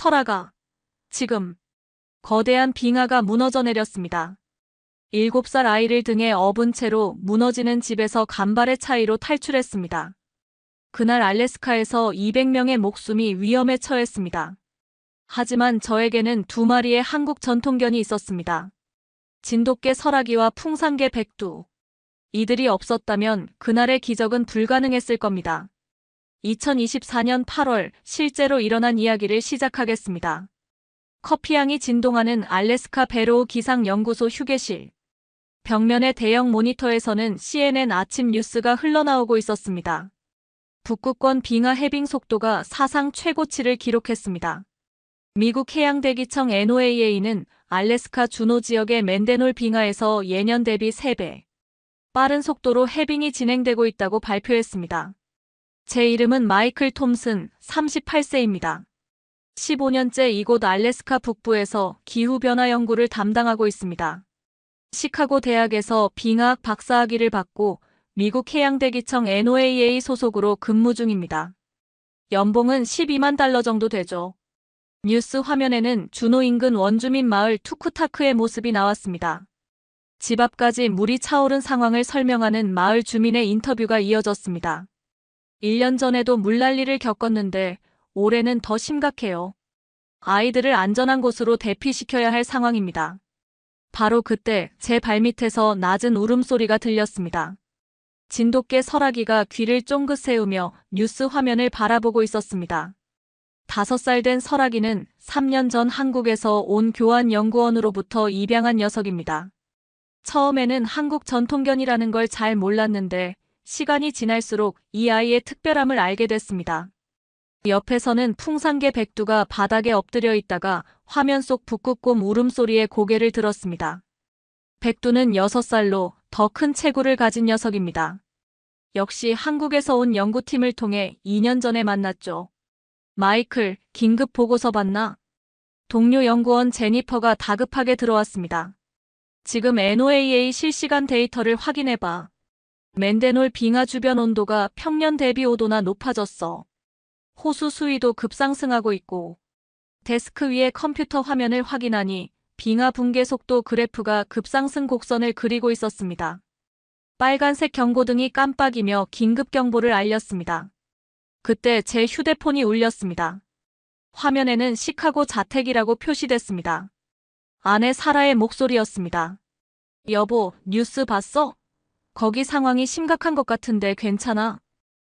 설아가 지금 거대한 빙하가 무너져 내렸습니다. 7살 아이를 등에 업은 채로 무너지는 집에서 간발의 차이로 탈출했습니다. 그날 알래스카에서 200명의 목숨이 위험에 처했습니다. 하지만 저에게는 2마리의 한국 전통견이 있었습니다. 진돗개 설아기와 풍산개 백두. 이들이 없었다면 그날의 기적은 불가능했을 겁니다. 2024년 8월 실제로 일어난 이야기를 시작하겠습니다. 커피향이 진동하는 알래스카 베로우 기상연구소 휴게실. 벽면의 대형 모니터에서는 CNN 아침 뉴스가 흘러나오고 있었습니다. 북극권 빙하 해빙 속도가 사상 최고치를 기록했습니다. 미국 해양대기청 NOAA는 알래스카 주노 지역의 맨데놀 빙하에서 예년 대비 3배 빠른 속도로 해빙이 진행되고 있다고 발표했습니다. 제 이름은 마이클 톰슨, 38세입니다. 15년째 이곳 알래스카 북부에서 기후변화 연구를 담당하고 있습니다. 시카고 대학에서 빙하학 박사학위를 받고 미국 해양대기청 NOAA 소속으로 근무 중입니다. 연봉은 $12만 정도 되죠. 뉴스 화면에는 주노 인근 원주민 마을 투쿠타크의 모습이 나왔습니다. 집 앞까지 물이 차오른 상황을 설명하는 마을 주민의 인터뷰가 이어졌습니다. 1년 전에도 물난리를 겪었는데 올해는 더 심각해요. 아이들을 안전한 곳으로 대피시켜야 할 상황입니다. 바로 그때 제 발밑에서 낮은 울음소리가 들렸습니다. 진돗개 설아기가 귀를 쫑긋 세우며 뉴스 화면을 바라보고 있었습니다. 5살 된 설아기는 3년 전 한국에서 온 교환연구원으로부터 입양한 녀석입니다. 처음에는 한국 전통견이라는 걸 잘 몰랐는데 시간이 지날수록 이 아이의 특별함을 알게 됐습니다. 옆에서는 풍산개 백두가 바닥에 엎드려 있다가 화면 속 북극곰 울음소리에 고개를 들었습니다. 백두는 6살로 더 큰 체구를 가진 녀석입니다. 역시 한국에서 온 연구팀을 통해 2년 전에 만났죠. 마이클, 긴급 보고서 받나? 동료 연구원 제니퍼가 다급하게 들어왔습니다. 지금 NOAA 실시간 데이터를 확인해봐. 맨데놀 빙하 주변 온도가 평년 대비 5도나 높아졌어. 호수 수위도 급상승하고 있고. 데스크 위의 컴퓨터 화면을 확인하니 빙하 붕괴 속도 그래프가 급상승 곡선을 그리고 있었습니다. 빨간색 경고등이 깜빡이며 긴급 경보를 알렸습니다. 그때 제 휴대폰이 울렸습니다. 화면에는 시카고 자택이라고 표시됐습니다. 아내 사라의 목소리였습니다. 여보, 뉴스 봤어? 거기 상황이 심각한 것 같은데 괜찮아?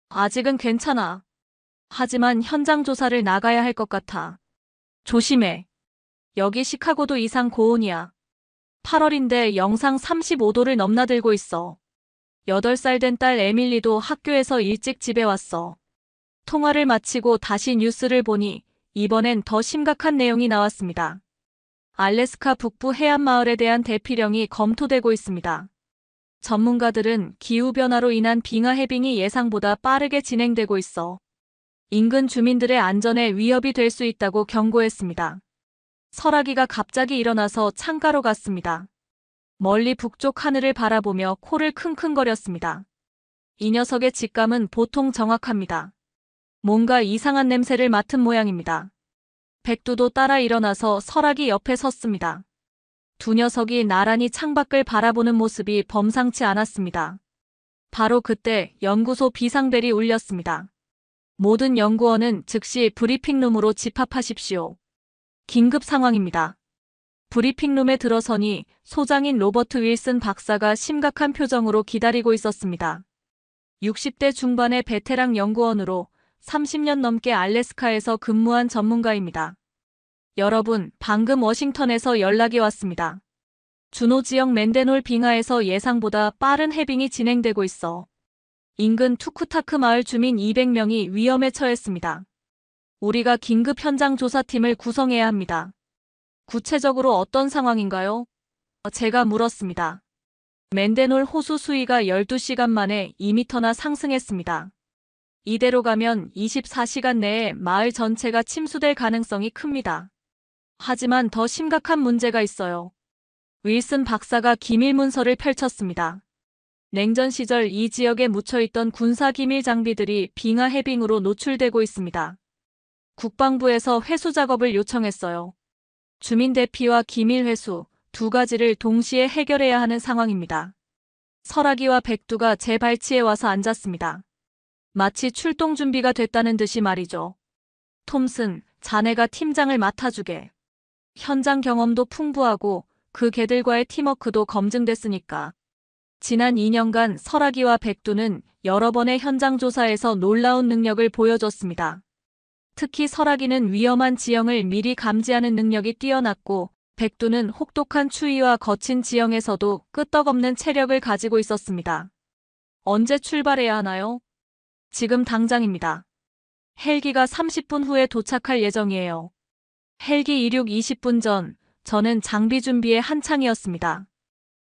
아직은 괜찮아. 하지만 현장 조사를 나가야 할 것 같아. 조심해. 여기 시카고도 이상 고온이야. 8월인데 영상 35도를 넘나들고 있어. 8살 된 딸 에밀리도 학교에서 일찍 집에 왔어. 통화를 마치고 다시 뉴스를 보니 이번엔 더 심각한 내용이 나왔습니다. 알래스카 북부 해안마을에 대한 대피령이 검토되고 있습니다. 전문가들은 기후변화로 인한 빙하 해빙이 예상보다 빠르게 진행되고 있어 인근 주민들의 안전에 위협이 될 수 있다고 경고했습니다. 설아기가 갑자기 일어나서 창가로 갔습니다. 멀리 북쪽 하늘을 바라보며 코를 킁킁거렸습니다. 이 녀석의 직감은 보통 정확합니다. 뭔가 이상한 냄새를 맡은 모양입니다. 백두도 따라 일어나서 설아기 옆에 섰습니다. 두 녀석이 나란히 창밖을 바라보는 모습이 범상치 않았습니다. 바로 그때 연구소 비상벨이 울렸습니다. 모든 연구원은 즉시 브리핑룸으로 집합하십시오. 긴급 상황입니다. 브리핑룸에 들어서니 소장인 로버트 윌슨 박사가 심각한 표정으로 기다리고 있었습니다. 60대 중반의 베테랑 연구원으로 30년 넘게 알래스카에서 근무한 전문가입니다. 여러분, 방금 워싱턴에서 연락이 왔습니다. 주노 지역 맨데놀 빙하에서 예상보다 빠른 해빙이 진행되고 있어 인근 투쿠타크 마을 주민 200명이 위험에 처했습니다. 우리가 긴급 현장 조사팀을 구성해야 합니다. 구체적으로 어떤 상황인가요? 제가 물었습니다. 맨데놀 호수 수위가 12시간 만에 2m나 상승했습니다. 이대로 가면 24시간 내에 마을 전체가 침수될 가능성이 큽니다. 하지만 더 심각한 문제가 있어요. 윌슨 박사가 기밀 문서를 펼쳤습니다. 냉전 시절 이 지역에 묻혀있던 군사 기밀 장비들이 빙하 해빙으로 노출되고 있습니다. 국방부에서 회수 작업을 요청했어요. 주민 대피와 기밀 회수 두 가지를 동시에 해결해야 하는 상황입니다. 설아기와 백두가 제 발치에 와서 앉았습니다. 마치 출동 준비가 됐다는 듯이 말이죠. 톰슨, 자네가 팀장을 맡아주게. 현장 경험도 풍부하고 그 개들과의 팀워크도 검증됐으니까. 지난 2년간 설아기와 백두는 여러 번의 현장 조사에서 놀라운 능력을 보여줬습니다. 특히 설아기는 위험한 지형을 미리 감지하는 능력이 뛰어났고 백두는 혹독한 추위와 거친 지형에서도 끄떡없는 체력을 가지고 있었습니다. 언제 출발해야 하나요? 지금 당장입니다. 헬기가 30분 후에 도착할 예정이에요. 헬기 이륙 20분 전, 저는 장비 준비에 한창이었습니다.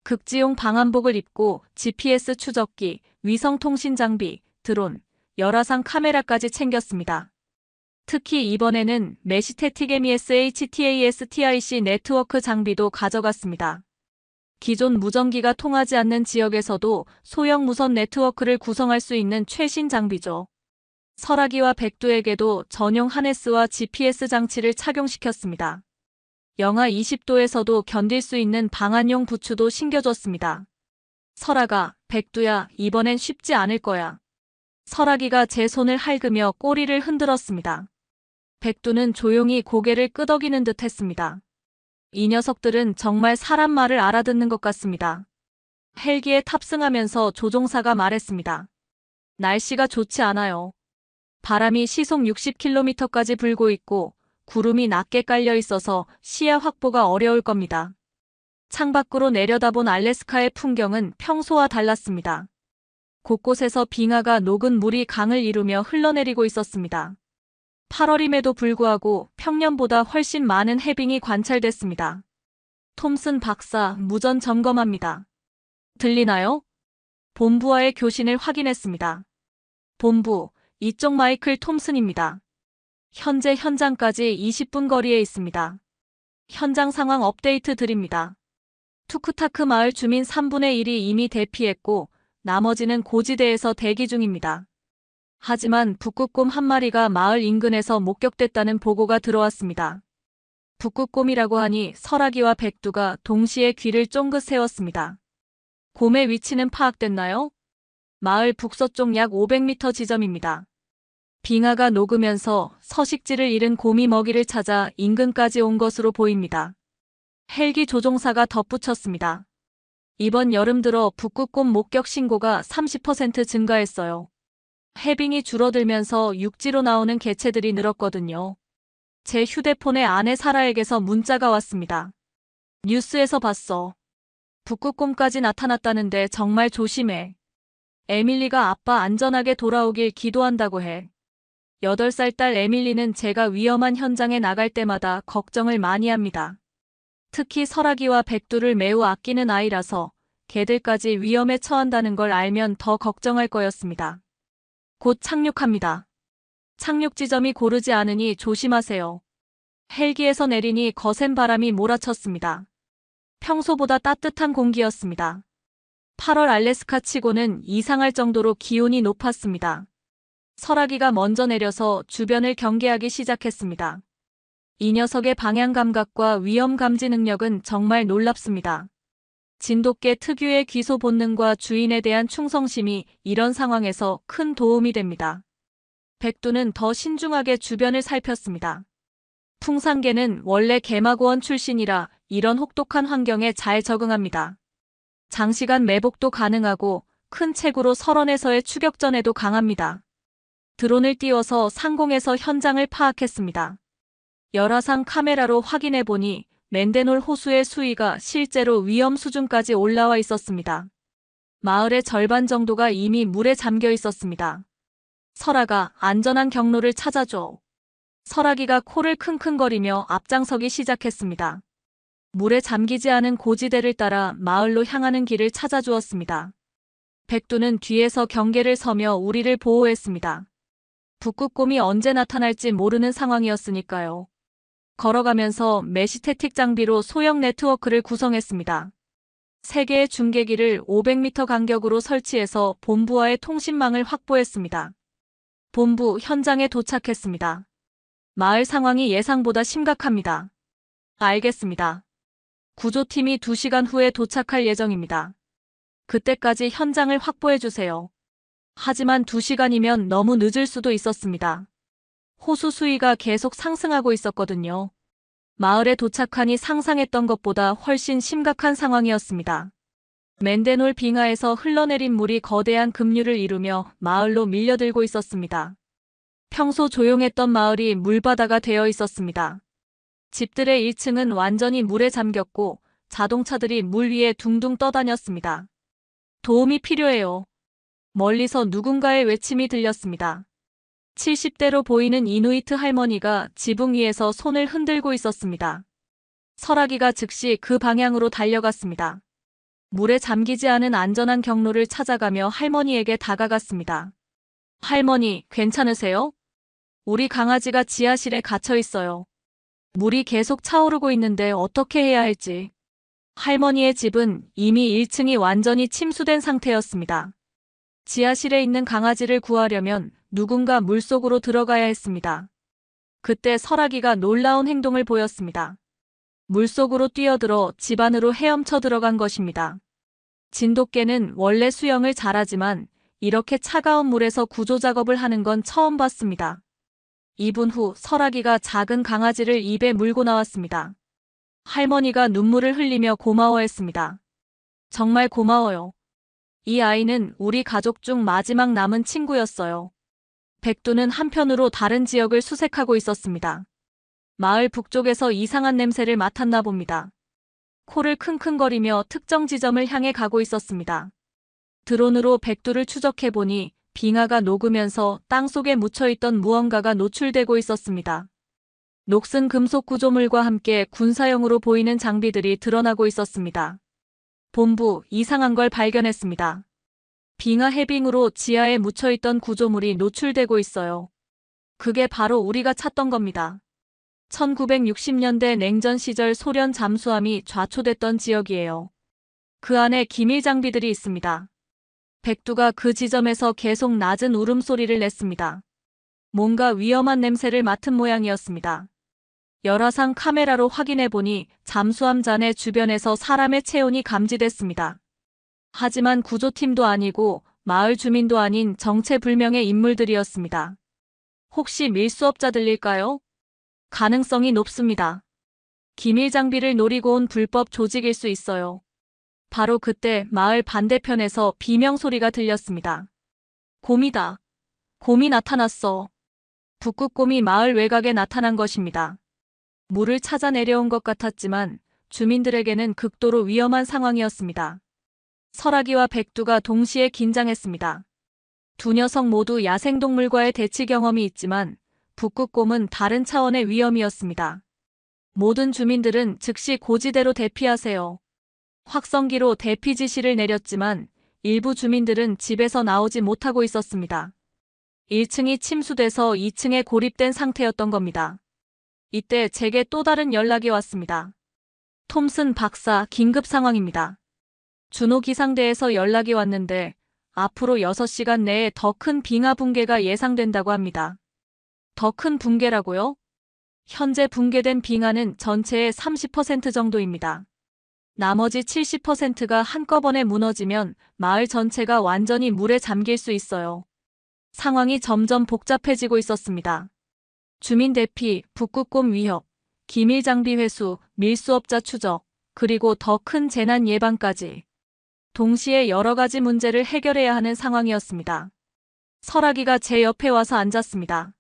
극지용 방한복을 입고 GPS 추적기, 위성통신 장비, 드론, 열화상 카메라까지 챙겼습니다. 특히 이번에는 메시테틱 MES HTAS TIC 네트워크 장비도 가져갔습니다. 기존 무전기가 통하지 않는 지역에서도 소형 무선 네트워크를 구성할 수 있는 최신 장비죠. 설아기와 백두에게도 전용 하네스와 GPS 장치를 착용시켰습니다. 영하 20도에서도 견딜 수 있는 방한용 부츠도 신겨줬습니다. 설아가, 백두야, 이번엔 쉽지 않을 거야. 설아기가 제 손을 핥으며 꼬리를 흔들었습니다. 백두는 조용히 고개를 끄덕이는 듯 했습니다. 이 녀석들은 정말 사람 말을 알아듣는 것 같습니다. 헬기에 탑승하면서 조종사가 말했습니다. 날씨가 좋지 않아요. 바람이 시속 60km까지 불고 있고 구름이 낮게 깔려 있어서 시야 확보가 어려울 겁니다. 창밖으로 내려다본 알래스카의 풍경은 평소와 달랐습니다. 곳곳에서 빙하가 녹은 물이 강을 이루며 흘러내리고 있었습니다. 8월임에도 불구하고 평년보다 훨씬 많은 해빙이 관찰됐습니다. 톰슨 박사, 무전 점검합니다. 들리나요? 본부와의 교신을 확인했습니다. 본부, 이쪽 마이클 톰슨입니다. 현재 현장까지 20분 거리에 있습니다. 현장 상황 업데이트 드립니다. 투크타크 마을 주민 3분의 1이 이미 대피했고 나머지는 고지대에서 대기 중입니다. 하지만 북극곰 한 마리가 마을 인근에서 목격됐다는 보고가 들어왔습니다. 북극곰이라고 하니 설아기와 백두가 동시에 귀를 쫑긋 세웠습니다. 곰의 위치는 파악됐나요? 마을 북서쪽 약 500m 지점입니다. 빙하가 녹으면서 서식지를 잃은 곰이 먹이를 찾아 인근까지 온 것으로 보입니다. 헬기 조종사가 덧붙였습니다. 이번 여름 들어 북극곰 목격 신고가 30% 증가했어요. 해빙이 줄어들면서 육지로 나오는 개체들이 늘었거든요. 제 휴대폰에 아내 사라에게서 문자가 왔습니다. 뉴스에서 봤어. 북극곰까지 나타났다는데 정말 조심해. 에밀리가 아빠 안전하게 돌아오길 기도한다고 해. 8살 딸 에밀리는 제가 위험한 현장에 나갈 때마다 걱정을 많이 합니다. 특히 설아기와 백두를 매우 아끼는 아이라서 개들까지 위험에 처한다는 걸 알면 더 걱정할 거였습니다. 곧 착륙합니다. 착륙 지점이 고르지 않으니 조심하세요. 헬기에서 내리니 거센 바람이 몰아쳤습니다. 평소보다 따뜻한 공기였습니다. 8월 알래스카 치고는 이상할 정도로 기온이 높았습니다. 설아기가 먼저 내려서 주변을 경계하기 시작했습니다. 이 녀석의 방향 감각과 위험 감지 능력은 정말 놀랍습니다. 진돗개 특유의 귀소 본능과 주인에 대한 충성심이 이런 상황에서 큰 도움이 됩니다. 백두는 더 신중하게 주변을 살폈습니다. 풍산개는 원래 개마고원 출신이라 이런 혹독한 환경에 잘 적응합니다. 장시간 매복도 가능하고 큰 체구로 설원에서의 추격전에도 강합니다. 드론을 띄워서 상공에서 현장을 파악했습니다. 열화상 카메라로 확인해보니 맨데놀 호수의 수위가 실제로 위험 수준까지 올라와 있었습니다. 마을의 절반 정도가 이미 물에 잠겨 있었습니다. 설아가 안전한 경로를 찾아줘. 설아기가 코를 킁킁거리며 앞장서기 시작했습니다. 물에 잠기지 않은 고지대를 따라 마을로 향하는 길을 찾아주었습니다. 백두는 뒤에서 경계를 서며 우리를 보호했습니다. 북극곰이 언제 나타날지 모르는 상황이었으니까요. 걸어가면서 메시테틱 장비로 소형 네트워크를 구성했습니다. 3개의 중계기를 500m 간격으로 설치해서 본부와의 통신망을 확보했습니다. 본부 현장에 도착했습니다. 마을 상황이 예상보다 심각합니다. 알겠습니다. 구조팀이 2시간 후에 도착할 예정입니다. 그때까지 현장을 확보해 주세요. 하지만 2시간이면 너무 늦을 수도 있었습니다. 호수 수위가 계속 상승하고 있었거든요. 마을에 도착하니 상상했던 것보다 훨씬 심각한 상황이었습니다. 맨데놀 빙하에서 흘러내린 물이 거대한 급류를 이루며 마을로 밀려들고 있었습니다. 평소 조용했던 마을이 물바다가 되어 있었습니다. 집들의 1층은 완전히 물에 잠겼고 자동차들이 물 위에 둥둥 떠다녔습니다. 도움이 필요해요. 멀리서 누군가의 외침이 들렸습니다. 70대로 보이는 이누이트 할머니가 지붕 위에서 손을 흔들고 있었습니다. 설아기가 즉시 그 방향으로 달려갔습니다. 물에 잠기지 않은 안전한 경로를 찾아가며 할머니에게 다가갔습니다. 할머니, 괜찮으세요? 우리 강아지가 지하실에 갇혀 있어요. 물이 계속 차오르고 있는데 어떻게 해야 할지. 할머니의 집은 이미 1층이 완전히 침수된 상태였습니다. 지하실에 있는 강아지를 구하려면 누군가 물속으로 들어가야 했습니다. 그때 설아기가 놀라운 행동을 보였습니다. 물속으로 뛰어들어 집 안으로 헤엄쳐 들어간 것입니다. 진돗개는 원래 수영을 잘하지만 이렇게 차가운 물에서 구조 작업을 하는 건 처음 봤습니다. 2분 후 설아기가 작은 강아지를 입에 물고 나왔습니다. 할머니가 눈물을 흘리며 고마워했습니다. 정말 고마워요. 이 아이는 우리 가족 중 마지막 남은 친구였어요. 백두는 한편으로 다른 지역을 수색하고 있었습니다. 마을 북쪽에서 이상한 냄새를 맡았나 봅니다. 코를 킁킁거리며 특정 지점을 향해 가고 있었습니다. 드론으로 백두를 추적해보니 빙하가 녹으면서 땅속에 묻혀있던 무언가가 노출되고 있었습니다. 녹슨 금속 구조물과 함께 군사용으로 보이는 장비들이 드러나고 있었습니다. 본부, 이상한 걸 발견했습니다. 빙하 해빙으로 지하에 묻혀있던 구조물이 노출되고 있어요. 그게 바로 우리가 찾던 겁니다. 1960년대 냉전 시절 소련 잠수함이 좌초됐던 지역이에요. 그 안에 기밀 장비들이 있습니다. 백두가 그 지점에서 계속 낮은 울음소리를 냈습니다. 뭔가 위험한 냄새를 맡은 모양이었습니다. 열화상 카메라로 확인해보니 잠수함 잔해 주변에서 사람의 체온이 감지됐습니다. 하지만 구조팀도 아니고 마을 주민도 아닌 정체불명의 인물들이었습니다. 혹시 밀수업자들일까요? 가능성이 높습니다. 기밀 장비를 노리고 온 불법 조직일 수 있어요. 바로 그때 마을 반대편에서 비명 소리가 들렸습니다. 곰이다. 곰이 나타났어. 북극곰이 마을 외곽에 나타난 것입니다. 물을 찾아 내려온 것 같았지만 주민들에게는 극도로 위험한 상황이었습니다. 설아기와 백두가 동시에 긴장했습니다. 두 녀석 모두 야생동물과의 대치 경험이 있지만 북극곰은 다른 차원의 위험이었습니다. 모든 주민들은 즉시 고지대로 대피하세요. 확성기로 대피 지시를 내렸지만 일부 주민들은 집에서 나오지 못하고 있었습니다. 1층이 침수돼서 2층에 고립된 상태였던 겁니다. 이때 제게 또 다른 연락이 왔습니다. 톰슨 박사, 긴급 상황입니다. 준호 기상대에서 연락이 왔는데 앞으로 6시간 내에 더 큰 빙하 붕괴가 예상된다고 합니다. 더 큰 붕괴라고요? 현재 붕괴된 빙하는 전체의 30% 정도입니다. 나머지 70%가 한꺼번에 무너지면 마을 전체가 완전히 물에 잠길 수 있어요. 상황이 점점 복잡해지고 있었습니다. 주민 대피, 북극곰 위협, 기밀 장비 회수, 밀수업자 추적, 그리고 더 큰 재난 예방까지. 동시에 여러 가지 문제를 해결해야 하는 상황이었습니다. 설아기가 제 옆에 와서 앉았습니다.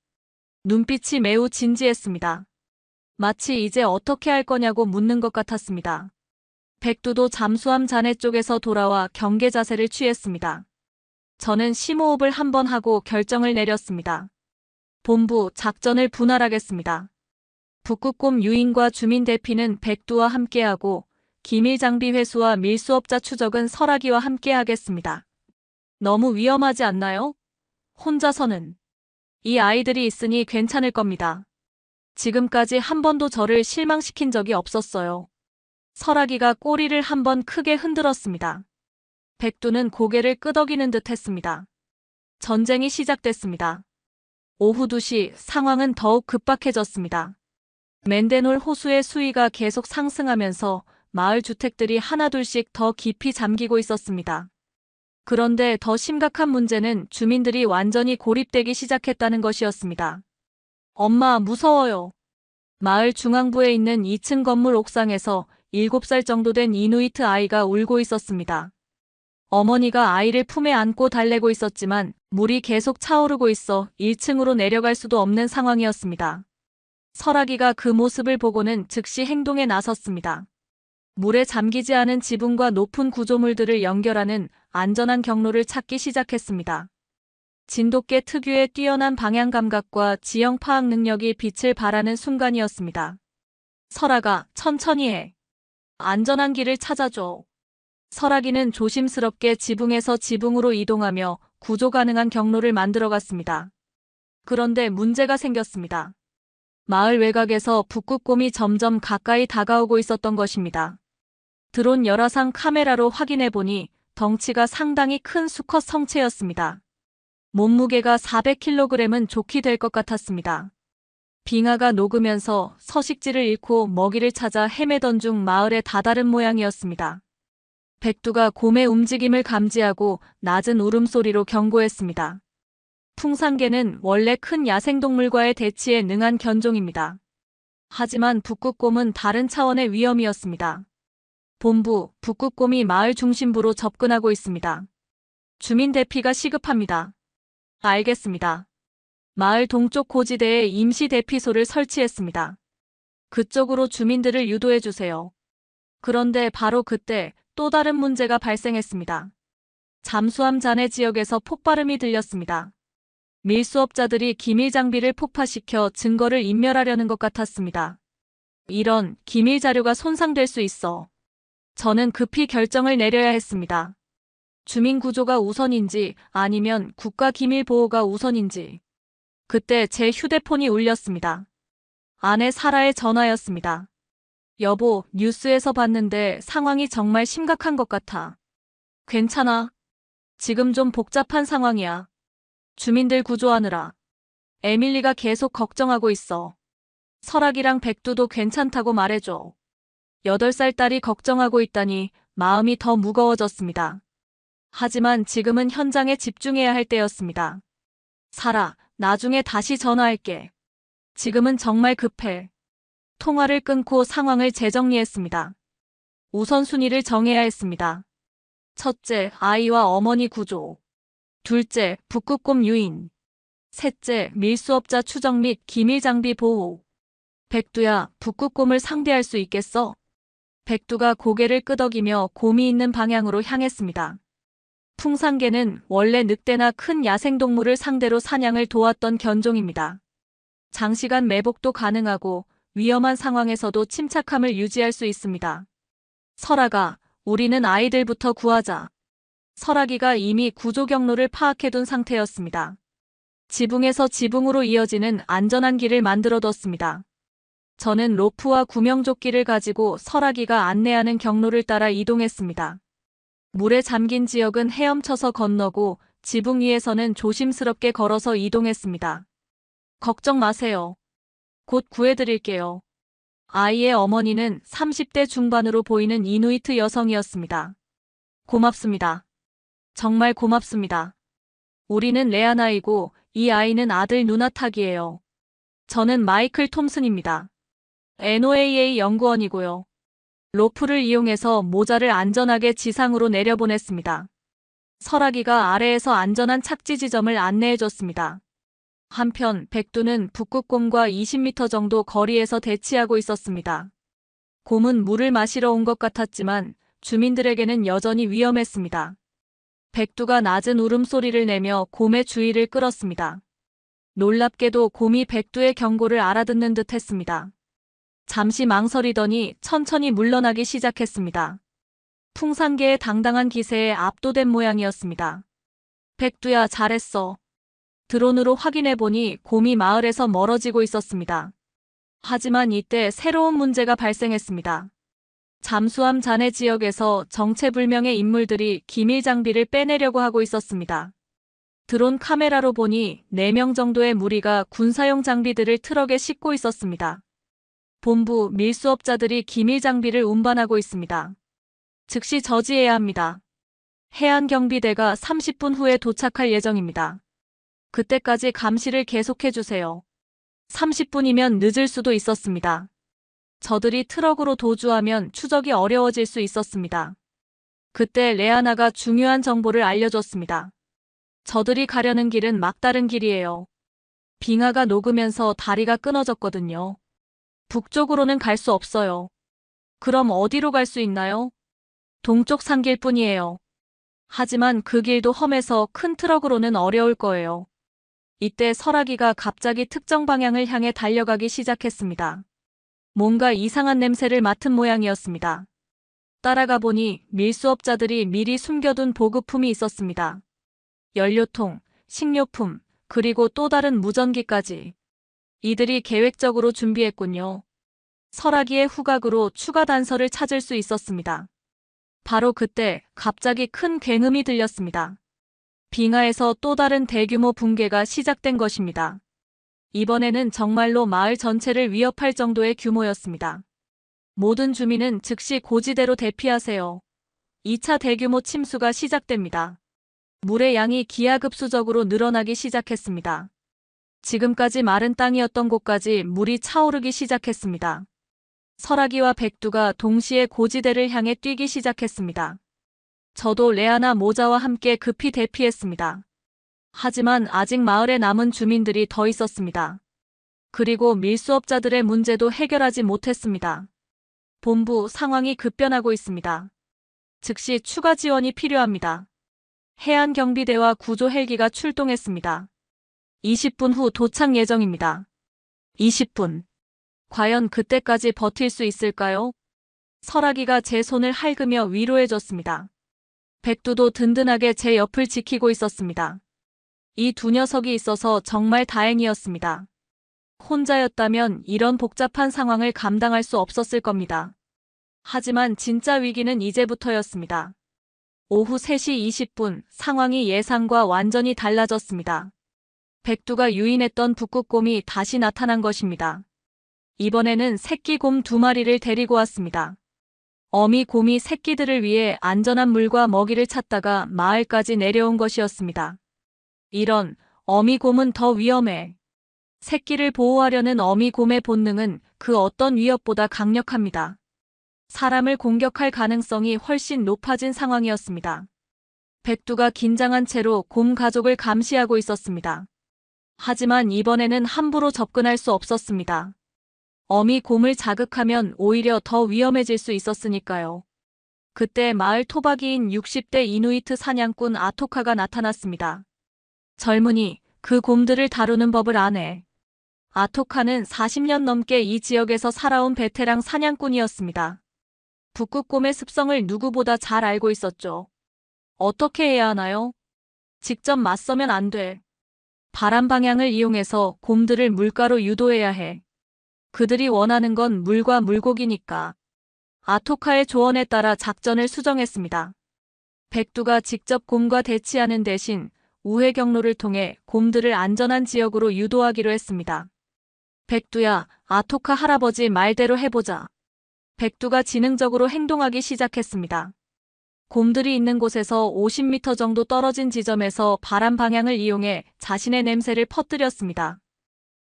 눈빛이 매우 진지했습니다. 마치 이제 어떻게 할 거냐고 묻는 것 같았습니다. 백두도 잠수함 잔해 쪽에서 돌아와 경계 자세를 취했습니다. 저는 심호흡을 한번 하고 결정을 내렸습니다. 본부, 작전을 분할하겠습니다. 북극곰 유인과 주민 대피는 백두와 함께하고 기밀 장비 회수와 밀수업자 추적은 설아기와 함께하겠습니다. 너무 위험하지 않나요? 혼자서는. 이 아이들이 있으니 괜찮을 겁니다. 지금까지 한 번도 저를 실망시킨 적이 없었어요. 설아기가 꼬리를 한번 크게 흔들었습니다. 백두는 고개를 끄덕이는 듯 했습니다. 전쟁이 시작됐습니다. 오후 2시 상황은 더욱 급박해졌습니다. 맨데놀 호수의 수위가 계속 상승하면서 마을 주택들이 하나둘씩 더 깊이 잠기고 있었습니다. 그런데 더 심각한 문제는 주민들이 완전히 고립되기 시작했다는 것이었습니다. 엄마, 무서워요. 마을 중앙부에 있는 2층 건물 옥상에서 7살 정도 된 이누이트 아이가 울고 있었습니다. 어머니가 아이를 품에 안고 달래고 있었지만 물이 계속 차오르고 있어 1층으로 내려갈 수도 없는 상황이었습니다. 설아기가 그 모습을 보고는 즉시 행동에 나섰습니다. 물에 잠기지 않은 지붕과 높은 구조물들을 연결하는 안전한 경로를 찾기 시작했습니다. 진돗개 특유의 뛰어난 방향 감각과 지형 파악 능력이 빛을 발하는 순간이었습니다. 설아가, 천천히 해. 안전한 길을 찾아줘. 설아기는 조심스럽게 지붕에서 지붕으로 이동하며 구조 가능한 경로를 만들어갔습니다. 그런데 문제가 생겼습니다. 마을 외곽에서 북극곰이 점점 가까이 다가오고 있었던 것입니다. 드론 열화상 카메라로 확인해보니 덩치가 상당히 큰 수컷 성체였습니다. 몸무게가 400kg은 좋게 될 것 같았습니다. 빙하가 녹으면서 서식지를 잃고 먹이를 찾아 헤매던 중 마을에 다다른 모양이었습니다. 백두가 곰의 움직임을 감지하고 낮은 울음소리로 경고했습니다. 풍산개는 원래 큰 야생동물과의 대치에 능한 견종입니다. 하지만 북극곰은 다른 차원의 위험이었습니다. 본부, 북극곰이 마을 중심부로 접근하고 있습니다. 주민 대피가 시급합니다. 알겠습니다. 마을 동쪽 고지대에 임시 대피소를 설치했습니다. 그쪽으로 주민들을 유도해 주세요. 그런데 바로 그때 또 다른 문제가 발생했습니다. 잠수함 잔해 지역에서 폭발음이 들렸습니다. 밀수업자들이 기밀 장비를 폭파시켜 증거를 인멸하려는 것 같았습니다. 이런 기밀 자료가 손상될 수 있어. 저는 급히 결정을 내려야 했습니다. 주민 구조가 우선인지 아니면 국가 기밀 보호가 우선인지. 그때 제 휴대폰이 울렸습니다. 아내 사라의 전화였습니다. 여보, 뉴스에서 봤는데 상황이 정말 심각한 것 같아. 괜찮아. 지금 좀 복잡한 상황이야. 주민들 구조하느라. 에밀리가 계속 걱정하고 있어. 설악이랑 백두도 괜찮다고 말해줘. 8살 딸이 걱정하고 있다니 마음이 더 무거워졌습니다. 하지만 지금은 현장에 집중해야 할 때였습니다. 사라, 나중에 다시 전화할게. 지금은 정말 급해. 통화를 끊고 상황을 재정리했습니다. 우선순위를 정해야 했습니다. 첫째, 아이와 어머니 구조. 둘째, 북극곰 유인. 셋째, 밀수업자 추적 및 기밀 장비 보호. 백두야, 북극곰을 상대할 수 있겠어? 백두가 고개를 끄덕이며 곰이 있는 방향으로 향했습니다. 풍산개는 원래 늑대나 큰 야생동물을 상대로 사냥을 도왔던 견종입니다. 장시간 매복도 가능하고 위험한 상황에서도 침착함을 유지할 수 있습니다. 설아가, 우리는 아이들부터 구하자. 설아기가 이미 구조 경로를 파악해둔 상태였습니다. 지붕에서 지붕으로 이어지는 안전한 길을 만들어뒀습니다. 저는 로프와 구명조끼를 가지고 설아기가 안내하는 경로를 따라 이동했습니다. 물에 잠긴 지역은 헤엄쳐서 건너고 지붕 위에서는 조심스럽게 걸어서 이동했습니다. 걱정 마세요. 곧 구해드릴게요. 아이의 어머니는 30대 중반으로 보이는 이누이트 여성이었습니다. 고맙습니다. 정말 고맙습니다. 우리는 레아나이고 이 아이는 아들 누나탁이에요. 저는 마이클 톰슨입니다. NOAA 연구원이고요. 로프를 이용해서 모자를 안전하게 지상으로 내려보냈습니다. 설아기가 아래에서 안전한 착지 지점을 안내해줬습니다. 한편 백두는 북극곰과 20m 정도 거리에서 대치하고 있었습니다. 곰은 물을 마시러 온 것 같았지만 주민들에게는 여전히 위험했습니다. 백두가 낮은 울음소리를 내며 곰의 주의를 끌었습니다. 놀랍게도 곰이 백두의 경고를 알아듣는 듯 했습니다. 잠시 망설이더니 천천히 물러나기 시작했습니다. 풍산개의 당당한 기세에 압도된 모양이었습니다. 백두야, 잘했어. 드론으로 확인해보니 곰이 마을에서 멀어지고 있었습니다. 하지만 이때 새로운 문제가 발생했습니다. 잠수함 잔해 지역에서 정체불명의 인물들이 기밀 장비를 빼내려고 하고 있었습니다. 드론 카메라로 보니 4명 정도의 무리가 군사용 장비들을 트럭에 싣고 있었습니다. 본부 밀수업자들이 기밀 장비를 운반하고 있습니다. 즉시 저지해야 합니다. 해안경비대가 30분 후에 도착할 예정입니다. 그때까지 감시를 계속해주세요. 30분이면 늦을 수도 있었습니다. 저들이 트럭으로 도주하면 추적이 어려워질 수 있었습니다. 그때 레아나가 중요한 정보를 알려줬습니다. 저들이 가려는 길은 막다른 길이에요. 빙하가 녹으면서 다리가 끊어졌거든요. 북쪽으로는 갈 수 없어요. 그럼 어디로 갈 수 있나요? 동쪽 산길뿐이에요. 하지만 그 길도 험해서 큰 트럭으로는 어려울 거예요. 이때 설아기가 갑자기 특정 방향을 향해 달려가기 시작했습니다. 뭔가 이상한 냄새를 맡은 모양이었습니다. 따라가 보니 밀수업자들이 미리 숨겨둔 보급품이 있었습니다. 연료통, 식료품, 그리고 또 다른 무전기까지. 이들이 계획적으로 준비했군요. 설아기의 후각으로 추가 단서를 찾을 수 있었습니다. 바로 그때 갑자기 큰 굉음이 들렸습니다. 빙하에서 또 다른 대규모 붕괴가 시작된 것입니다. 이번에는 정말로 마을 전체를 위협할 정도의 규모였습니다. 모든 주민은 즉시 고지대로 대피하세요. 2차 대규모 침수가 시작됩니다. 물의 양이 기하급수적으로 늘어나기 시작했습니다. 지금까지 마른 땅이었던 곳까지 물이 차오르기 시작했습니다. 설아기와 백두가 동시에 고지대를 향해 뛰기 시작했습니다. 저도 레아나 모자와 함께 급히 대피했습니다. 하지만 아직 마을에 남은 주민들이 더 있었습니다. 그리고 밀수업자들의 문제도 해결하지 못했습니다. 본부 상황이 급변하고 있습니다. 즉시 추가 지원이 필요합니다. 해안경비대와 구조 헬기가 출동했습니다. 20분 후 도착 예정입니다. 20분. 과연 그때까지 버틸 수 있을까요? 설아기가 제 손을 할그며 위로해줬습니다. 백두도 든든하게 제 옆을 지키고 있었습니다. 이 두 녀석이 있어서 정말 다행이었습니다. 혼자였다면 이런 복잡한 상황을 감당할 수 없었을 겁니다. 하지만 진짜 위기는 이제부터였습니다. 오후 3시 20분 상황이 예상과 완전히 달라졌습니다. 백두가 유인했던 북극곰이 다시 나타난 것입니다. 이번에는 새끼 곰 2마리를 데리고 왔습니다. 어미 곰이 새끼들을 위해 안전한 물과 먹이를 찾다가 마을까지 내려온 것이었습니다. 이런, 어미 곰은 더 위험해. 새끼를 보호하려는 어미 곰의 본능은 그 어떤 위협보다 강력합니다. 사람을 공격할 가능성이 훨씬 높아진 상황이었습니다. 백두가 긴장한 채로 곰 가족을 감시하고 있었습니다. 하지만 이번에는 함부로 접근할 수 없었습니다. 어미 곰을 자극하면 오히려 더 위험해질 수 있었으니까요. 그때 마을 토박이인 60대 이누이트 사냥꾼 아토카가 나타났습니다. 젊은이, 그 곰들을 다루는 법을 아네. 아토카는 40년 넘게 이 지역에서 살아온 베테랑 사냥꾼이었습니다. 북극곰의 습성을 누구보다 잘 알고 있었죠. 어떻게 해야 하나요? 직접 맞서면 안 돼. 바람 방향을 이용해서 곰들을 물가로 유도해야 해. 그들이 원하는 건 물과 물고기니까. 아토카의 조언에 따라 작전을 수정했습니다. 백두가 직접 곰과 대치하는 대신 우회 경로를 통해 곰들을 안전한 지역으로 유도하기로 했습니다. 백두야, 아토카 할아버지 말대로 해보자. 백두가 지능적으로 행동하기 시작했습니다. 곰들이 있는 곳에서 50m 정도 떨어진 지점에서 바람 방향을 이용해 자신의 냄새를 퍼뜨렸습니다.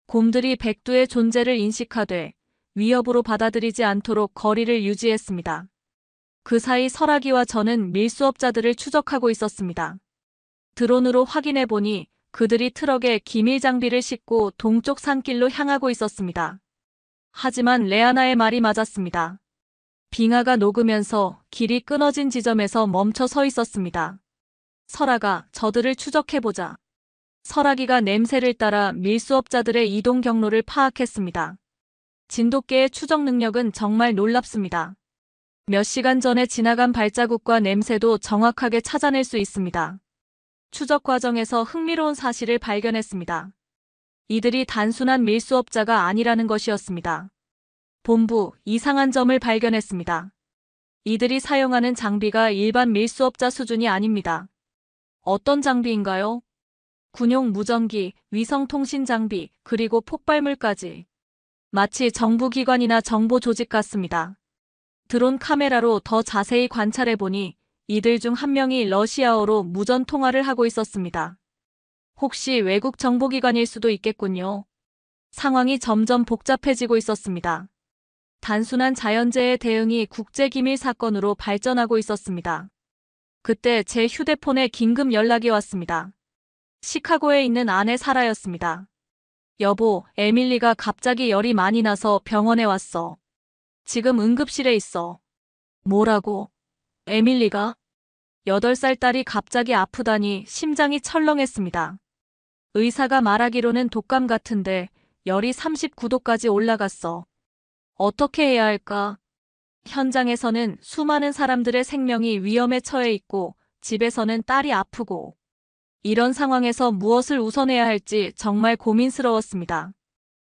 곰들이 백두의 존재를 인식하되 위협으로 받아들이지 않도록 거리를 유지했습니다. 그 사이 설아기와 저는 밀수업자들을 추적하고 있었습니다. 드론으로 확인해 보니 그들이 트럭에 기밀 장비를 싣고 동쪽 산길로 향하고 있었습니다. 하지만 레아나의 말이 맞았습니다. 빙하가 녹으면서 길이 끊어진 지점에서 멈춰 서 있었습니다. 설아가, 저들을 추적해보자. 설아기가 냄새를 따라 밀수업자들의 이동 경로를 파악했습니다. 진돗개의 추적 능력은 정말 놀랍습니다. 몇 시간 전에 지나간 발자국과 냄새도 정확하게 찾아낼 수 있습니다. 추적 과정에서 흥미로운 사실을 발견했습니다. 이들이 단순한 밀수업자가 아니라는 것이었습니다. 본부, 이상한 점을 발견했습니다. 이들이 사용하는 장비가 일반 밀수업자 수준이 아닙니다. 어떤 장비인가요? 군용 무전기, 위성통신 장비, 그리고 폭발물까지. 마치 정부기관이나 정보 조직 같습니다. 드론 카메라로 더 자세히 관찰해보니 이들 중 한 명이 러시아어로 무전 통화를 하고 있었습니다. 혹시 외국 정보기관일 수도 있겠군요. 상황이 점점 복잡해지고 있었습니다. 단순한 자연재해 대응이 국제기밀 사건으로 발전하고 있었습니다. 그때 제 휴대폰에 긴급 연락이 왔습니다. 시카고에 있는 아내 사라였습니다. 여보, 에밀리가 갑자기 열이 많이 나서 병원에 왔어. 지금 응급실에 있어. 뭐라고? 에밀리가? 8살 딸이 갑자기 아프다니 심장이 철렁했습니다. 의사가 말하기로는 독감 같은데 열이 39도까지 올라갔어. 어떻게 해야 할까? 현장에서는 수많은 사람들의 생명이 위험에 처해 있고 집에서는 딸이 아프고 이런 상황에서 무엇을 우선해야 할지 정말 고민스러웠습니다.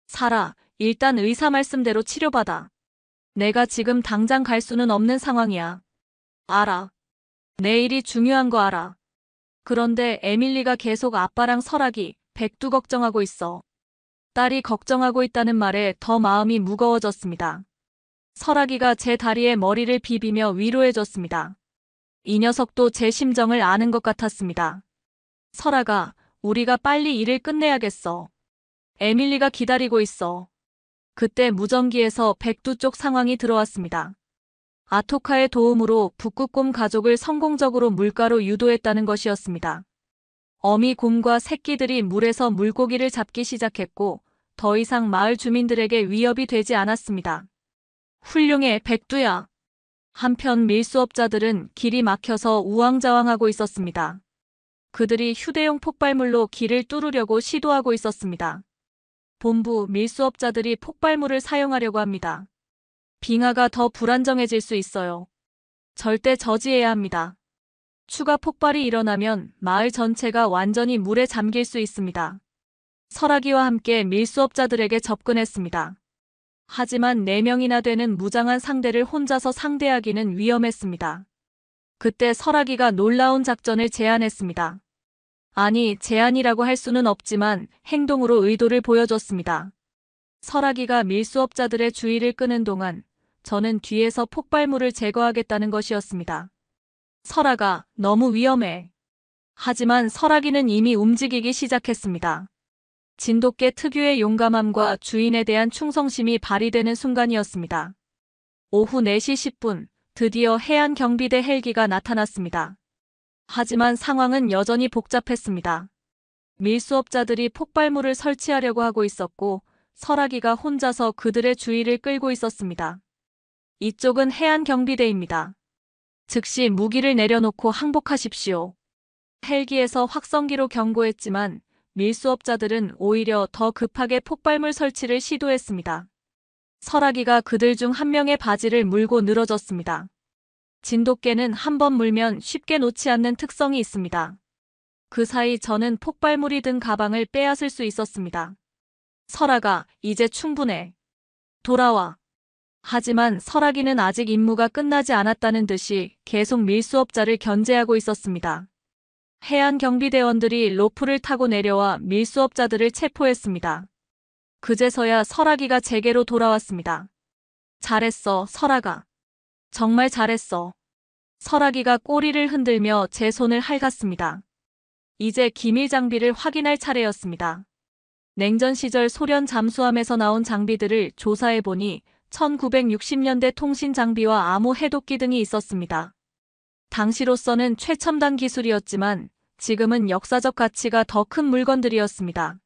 사라, 일단 의사 말씀대로 치료받아. 내가 지금 당장 갈 수는 없는 상황이야. 알아. 내일이 중요한 거 알아. 그런데 에밀리가 계속 아빠랑 설아기, 백두 걱정하고 있어. 딸이 걱정하고 있다는 말에 더 마음이 무거워졌습니다. 설아기가 제 다리에 머리를 비비며 위로해줬습니다. 이 녀석도 제 심정을 아는 것 같았습니다. 설아가, 우리가 빨리 일을 끝내야겠어. 에밀리가 기다리고 있어. 그때 무전기에서 백두 쪽 상황이 들어왔습니다. 아토카의 도움으로 북극곰 가족을 성공적으로 물가로 유도했다는 것이었습니다. 어미 곰과 새끼들이 물에서 물고기를 잡기 시작했고 더 이상 마을 주민들에게 위협이 되지 않았습니다. 훌륭해, 백두야. 한편 밀수업자들은 길이 막혀서 우왕좌왕하고 있었습니다. 그들이 휴대용 폭발물로 길을 뚫으려고 시도하고 있었습니다. 본부 밀수업자들이 폭발물을 사용하려고 합니다. 빙하가 더 불안정해질 수 있어요. 절대 저지해야 합니다. 추가 폭발이 일어나면 마을 전체가 완전히 물에 잠길 수 있습니다. 설아기와 함께 밀수업자들에게 접근했습니다. 하지만 4명이나 되는 무장한 상대를 혼자서 상대하기는 위험했습니다. 그때 설아기가 놀라운 작전을 제안했습니다. 아니, 제안이라고 할 수는 없지만 행동으로 의도를 보여줬습니다. 설아기가 밀수업자들의 주의를 끄는 동안 저는 뒤에서 폭발물을 제거하겠다는 것이었습니다. 설아가, 너무 위험해. 하지만 설아기는 이미 움직이기 시작했습니다. 진돗개 특유의 용감함과 주인에 대한 충성심이 발휘되는 순간이었습니다. 오후 4시 10분, 드디어 해안 경비대 헬기가 나타났습니다. 하지만 상황은 여전히 복잡했습니다. 밀수업자들이 폭발물을 설치하려고 하고 있었고 설아기가 혼자서 그들의 주의를 끌고 있었습니다. 이쪽은 해안 경비대입니다. 즉시 무기를 내려놓고 항복하십시오. 헬기에서 확성기로 경고했지만 밀수업자들은 오히려 더 급하게 폭발물 설치를 시도했습니다. 설아기가 그들 중 한 명의 바지를 물고 늘어졌습니다. 진돗개는 한 번 물면 쉽게 놓지 않는 특성이 있습니다. 그 사이 저는 폭발물이 든 가방을 빼앗을 수 있었습니다. 설아가, 이제 충분해. 돌아와. 하지만 설아기는 아직 임무가 끝나지 않았다는 듯이 계속 밀수업자를 견제하고 있었습니다. 해안 경비대원들이 로프를 타고 내려와 밀수업자들을 체포했습니다. 그제서야 설아기가 제게로 돌아왔습니다. 잘했어, 설아가. 정말 잘했어. 설아기가 꼬리를 흔들며 제 손을 핥았습니다. 이제 기밀 장비를 확인할 차례였습니다. 냉전 시절 소련 잠수함에서 나온 장비들을 조사해보니 1960년대 통신 장비와 암호 해독기 등이 있었습니다. 당시로서는 최첨단 기술이었지만 지금은 역사적 가치가 더 큰 물건들이었습니다.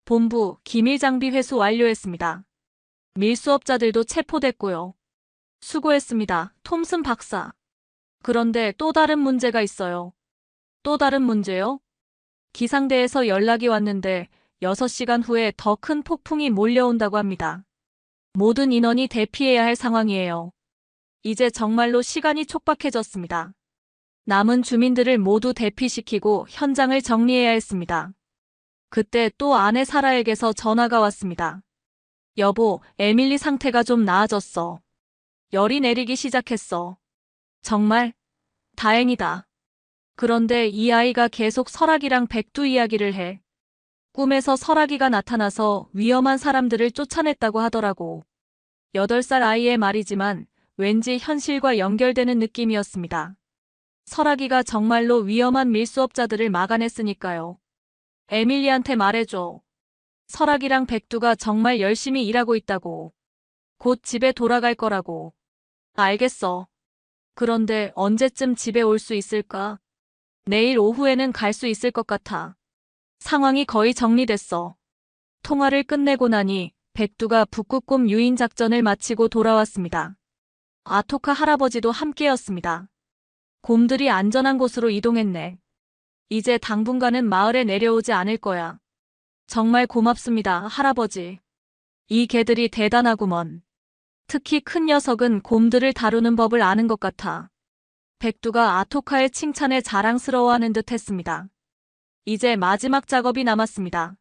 본부, 기밀 장비 회수 완료했습니다. 밀수업자들도 체포됐고요. 수고했습니다, 톰슨 박사. 그런데 또 다른 문제가 있어요. 또 다른 문제요? 기상대에서 연락이 왔는데 6시간 후에 더 큰 폭풍이 몰려온다고 합니다. 모든 인원이 대피해야 할 상황이에요. 이제 정말로 시간이 촉박해졌습니다. 남은 주민들을 모두 대피시키고 현장을 정리해야 했습니다. 그때 또 아내 사라에게서 전화가 왔습니다. 여보, 에밀리 상태가 좀 나아졌어. 열이 내리기 시작했어. 정말? 다행이다. 그런데 이 아이가 계속 설악이랑 백두 이야기를 해. 꿈에서 설악이가 나타나서 위험한 사람들을 쫓아냈다고 하더라고. 8살 아이의 말이지만 왠지 현실과 연결되는 느낌이었습니다. 설악이가 정말로 위험한 밀수업자들을 막아냈으니까요. 에밀리한테 말해줘. 설악이랑 백두가 정말 열심히 일하고 있다고. 곧 집에 돌아갈 거라고. 알겠어. 그런데 언제쯤 집에 올 수 있을까? 내일 오후에는 갈 수 있을 것 같아. 상황이 거의 정리됐어. 통화를 끝내고 나니 백두가 북극곰 유인 작전을 마치고 돌아왔습니다. 아토카 할아버지도 함께였습니다. 곰들이 안전한 곳으로 이동했네. 이제 당분간은 마을에 내려오지 않을 거야. 정말 고맙습니다, 할아버지. 이 개들이 대단하구먼. 특히 큰 녀석은 곰들을 다루는 법을 아는 것 같아. 백두가 아토카의 칭찬에 자랑스러워하는 듯 했습니다. 이제 마지막 작업이 남았습니다.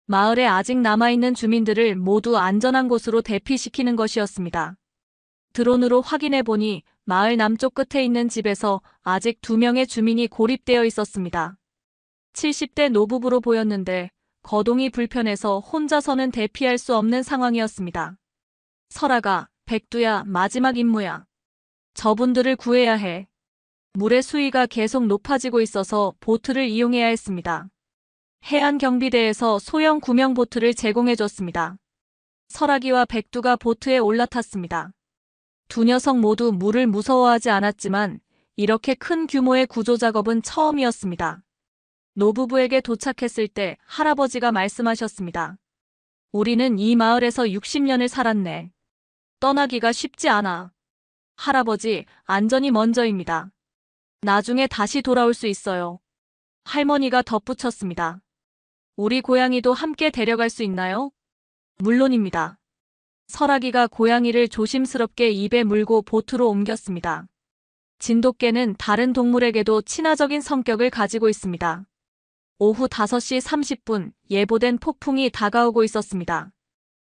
마을에 아직 남아있는 주민들을 모두 안전한 곳으로 대피시키는 것이었습니다. 드론으로 확인해보니 마을 남쪽 끝에 있는 집에서 아직 2명의 주민이 고립되어 있었습니다. 70대 노부부로 보였는데 거동이 불편해서 혼자서는 대피할 수 없는 상황이었습니다. 설아가, 백두야, 마지막 임무야. 저분들을 구해야 해. 물의 수위가 계속 높아지고 있어서 보트를 이용해야 했습니다. 해안경비대에서 소형 구명 보트를 제공해줬습니다. 설아기와 백두가 보트에 올라탔습니다. 두 녀석 모두 물을 무서워하지 않았지만 이렇게 큰 규모의 구조 작업은 처음이었습니다. 노부부에게 도착했을 때 할아버지가 말씀하셨습니다. 우리는 이 마을에서 60년을 살았네. 떠나기가 쉽지 않아. 할아버지, 안전이 먼저입니다. 나중에 다시 돌아올 수 있어요. 할머니가 덧붙였습니다. 우리 고양이도 함께 데려갈 수 있나요? 물론입니다. 설아기가 고양이를 조심스럽게 입에 물고 보트로 옮겼습니다. 진돗개는 다른 동물에게도 친화적인 성격을 가지고 있습니다. 오후 5시 30분 예보된 폭풍이 다가오고 있었습니다.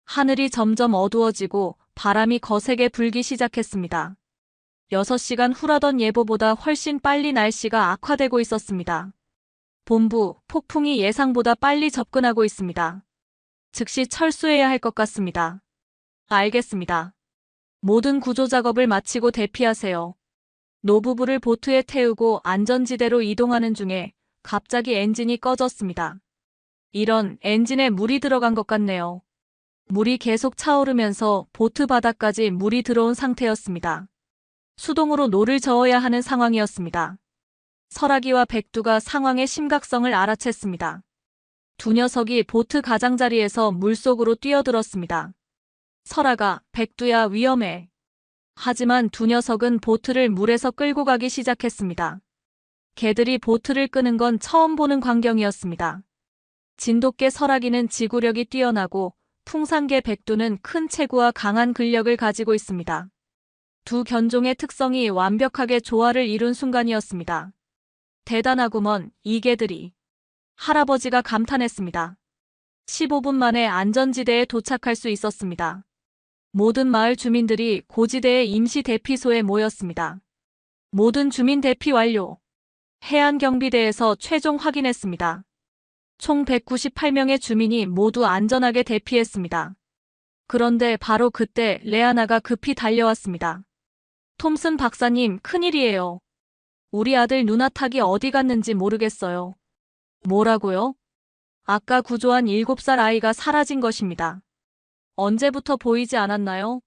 하늘이 점점 어두워지고 바람이 거세게 불기 시작했습니다. 6시간 후라던 예보보다 훨씬 빨리 날씨가 악화되고 있었습니다. 본부, 폭풍이 예상보다 빨리 접근하고 있습니다. 즉시 철수해야 할 것 같습니다. 알겠습니다. 모든 구조 작업을 마치고 대피하세요. 노부부를 보트에 태우고 안전지대로 이동하는 중에 갑자기 엔진이 꺼졌습니다. 이런, 엔진에 물이 들어간 것 같네요. 물이 계속 차오르면서 보트 바닥까지 물이 들어온 상태였습니다. 수동으로 노를 저어야 하는 상황이었습니다. 설아기와 백두가 상황의 심각성을 알아챘습니다. 두 녀석이 보트 가장자리에서 물속으로 뛰어들었습니다. 설아가, 백두야, 위험해. 하지만 두 녀석은 보트를 물에서 끌고 가기 시작했습니다. 개들이 보트를 끄는 건 처음 보는 광경이었습니다. 진돗개 설아기는 지구력이 뛰어나고 풍산개 백두는 큰 체구와 강한 근력을 가지고 있습니다. 두 견종의 특성이 완벽하게 조화를 이룬 순간이었습니다. 대단하구먼, 이 개들이. 할아버지가 감탄했습니다. 15분 만에 안전지대에 도착할 수 있었습니다. 모든 마을 주민들이 고지대의 임시 대피소에 모였습니다. 모든 주민 대피 완료. 해안경비대에서 최종 확인했습니다. 총 198명의 주민이 모두 안전하게 대피했습니다. 그런데 바로 그때 레아나가 급히 달려왔습니다. 톰슨 박사님, 큰일이에요. 우리 아들 누나탁이 어디 갔는지 모르겠어요. 뭐라고요? 아까 구조한 7살 아이가 사라진 것입니다. 언제부터 보이지 않았나요?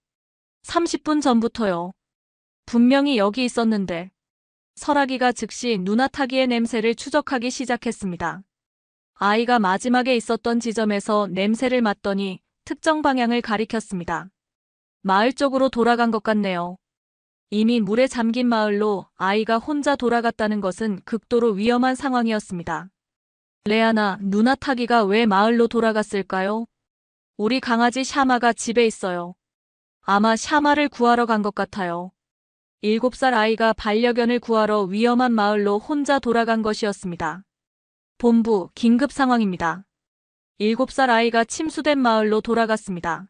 30분 전부터요. 분명히 여기 있었는데. 설아기가 즉시 누나타기의 냄새를 추적하기 시작했습니다. 아이가 마지막에 있었던 지점에서 냄새를 맡더니 특정 방향을 가리켰습니다. 마을 쪽으로 돌아간 것 같네요. 이미 물에 잠긴 마을로 아이가 혼자 돌아갔다는 것은 극도로 위험한 상황이었습니다. 레아나, 누나타기가 왜 마을로 돌아갔을까요? 우리 강아지 샤마가 집에 있어요. 아마 샤마를 구하러 간 것 같아요. 7살 아이가 반려견을 구하러 위험한 마을로 혼자 돌아간 것이었습니다. 본부, 긴급 상황입니다. 7살 아이가 침수된 마을로 돌아갔습니다.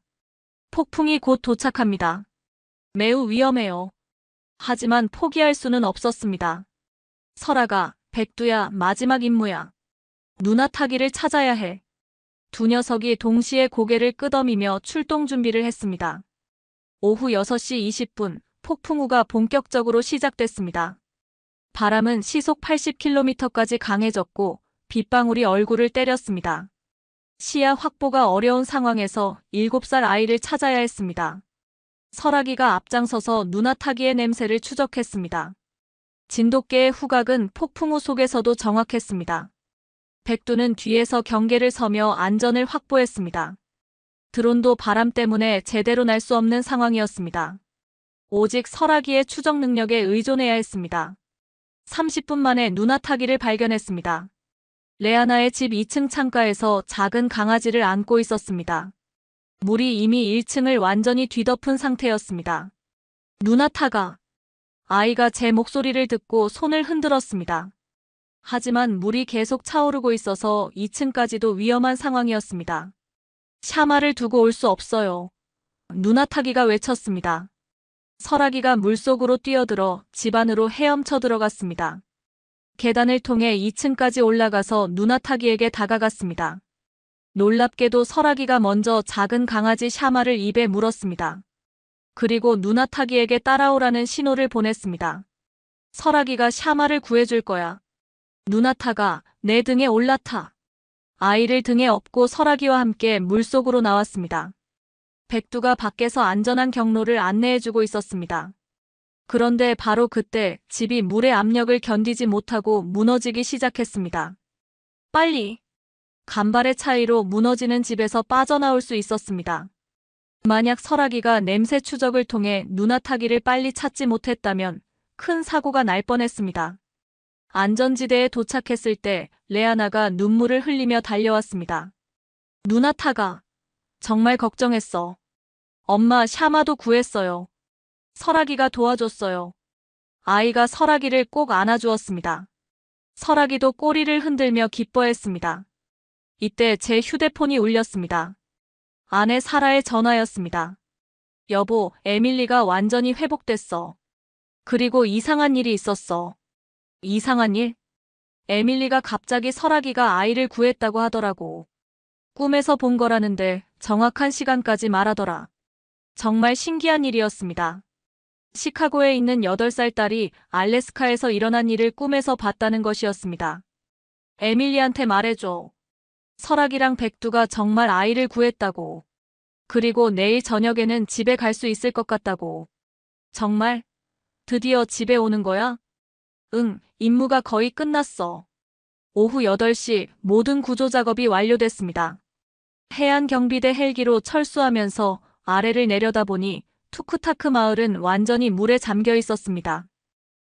폭풍이 곧 도착합니다. 매우 위험해요. 하지만 포기할 수는 없었습니다. 설아가, 백두야, 마지막 임무야. 누나타기를 찾아야 해. 두 녀석이 동시에 고개를 끄덕이며 출동 준비를 했습니다. 오후 6시 20분, 폭풍우가 본격적으로 시작됐습니다. 바람은 시속 80km까지 강해졌고 빗방울이 얼굴을 때렸습니다. 시야 확보가 어려운 상황에서 7살 아이를 찾아야 했습니다. 설아기가 앞장서서 누나타기의 냄새를 추적했습니다. 진돗개의 후각은 폭풍우 속에서도 정확했습니다. 백두는 뒤에서 경계를 서며 안전을 확보했습니다. 드론도 바람 때문에 제대로 날 수 없는 상황이었습니다. 오직 설아기의 추적 능력에 의존해야 했습니다. 30분 만에 누나타기를 발견했습니다. 레아나의 집 2층 창가에서 작은 강아지를 안고 있었습니다. 물이 이미 1층을 완전히 뒤덮은 상태였습니다. 누나타가. 아이가 제 목소리를 듣고 손을 흔들었습니다. 하지만 물이 계속 차오르고 있어서 2층까지도 위험한 상황이었습니다. 샤마를 두고 올 수 없어요. 누나타기가 외쳤습니다. 설아기가 물속으로 뛰어들어 집 안으로 헤엄쳐 들어갔습니다. 계단을 통해 2층까지 올라가서 누나타기에게 다가갔습니다. 놀랍게도 설아기가 먼저 작은 강아지 샤마를 입에 물었습니다. 그리고 누나타기에게 따라오라는 신호를 보냈습니다. 설아기가 샤마를 구해줄 거야. 누나타가 내 등에 올라타. 아이를 등에 업고 설아기와 함께 물속으로 나왔습니다. 백두가 밖에서 안전한 경로를 안내해주고 있었습니다. 그런데 바로 그때 집이 물의 압력을 견디지 못하고 무너지기 시작했습니다. 빨리! 간발의 차이로 무너지는 집에서 빠져나올 수 있었습니다. 만약 설아기가 냄새 추적을 통해 누나타기를 빨리 찾지 못했다면 큰 사고가 날 뻔했습니다. 안전지대에 도착했을 때 레아나가 눈물을 흘리며 달려왔습니다. 누나타가. 정말 걱정했어. 엄마 샤마도 구했어요. 설아기가 도와줬어요. 아이가 설아기를 꼭 안아주었습니다. 설아기도 꼬리를 흔들며 기뻐했습니다. 이때 제 휴대폰이 울렸습니다. 아내 사라의 전화였습니다. 여보, 에밀리가 완전히 회복됐어. 그리고 이상한 일이 있었어. 이상한 일? 에밀리가 갑자기 설아기가 아이를 구했다고 하더라고. 꿈에서 본 거라는데 정확한 시간까지 말하더라. 정말 신기한 일이었습니다. 시카고에 있는 8살 딸이 알래스카에서 일어난 일을 꿈에서 봤다는 것이었습니다. 에밀리한테 말해줘. 설아기랑 백두가 정말 아이를 구했다고. 그리고 내일 저녁에는 집에 갈 수 있을 것 같다고. 정말? 드디어 집에 오는 거야? 응, 임무가 거의 끝났어. 오후 8시 모든 구조 작업이 완료됐습니다. 해안경비대 헬기로 철수하면서 아래를 내려다보니 투크타크 마을은 완전히 물에 잠겨 있었습니다.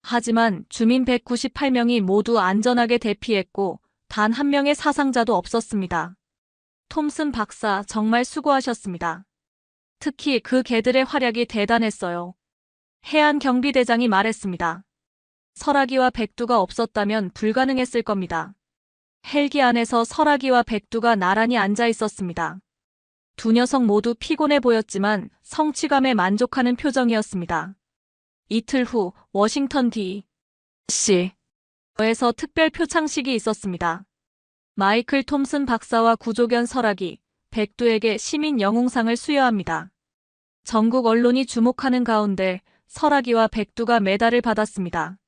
하지만 주민 198명이 모두 안전하게 대피했고 단 한 명의 사상자도 없었습니다. 톰슨 박사 정말 수고하셨습니다. 특히 그 개들의 활약이 대단했어요. 해안경비대장이 말했습니다. 설아기와 백두가 없었다면 불가능했을 겁니다. 헬기 안에서 설아기와 백두가 나란히 앉아 있었습니다. 두 녀석 모두 피곤해 보였지만 성취감에 만족하는 표정이었습니다. 이틀 후 워싱턴 D.C.에서 특별 표창식이 있었습니다. 마이클 톰슨 박사와 구조견 설아기, 백두에게 시민 영웅상을 수여합니다. 전국 언론이 주목하는 가운데 설아기와 백두가 메달을 받았습니다.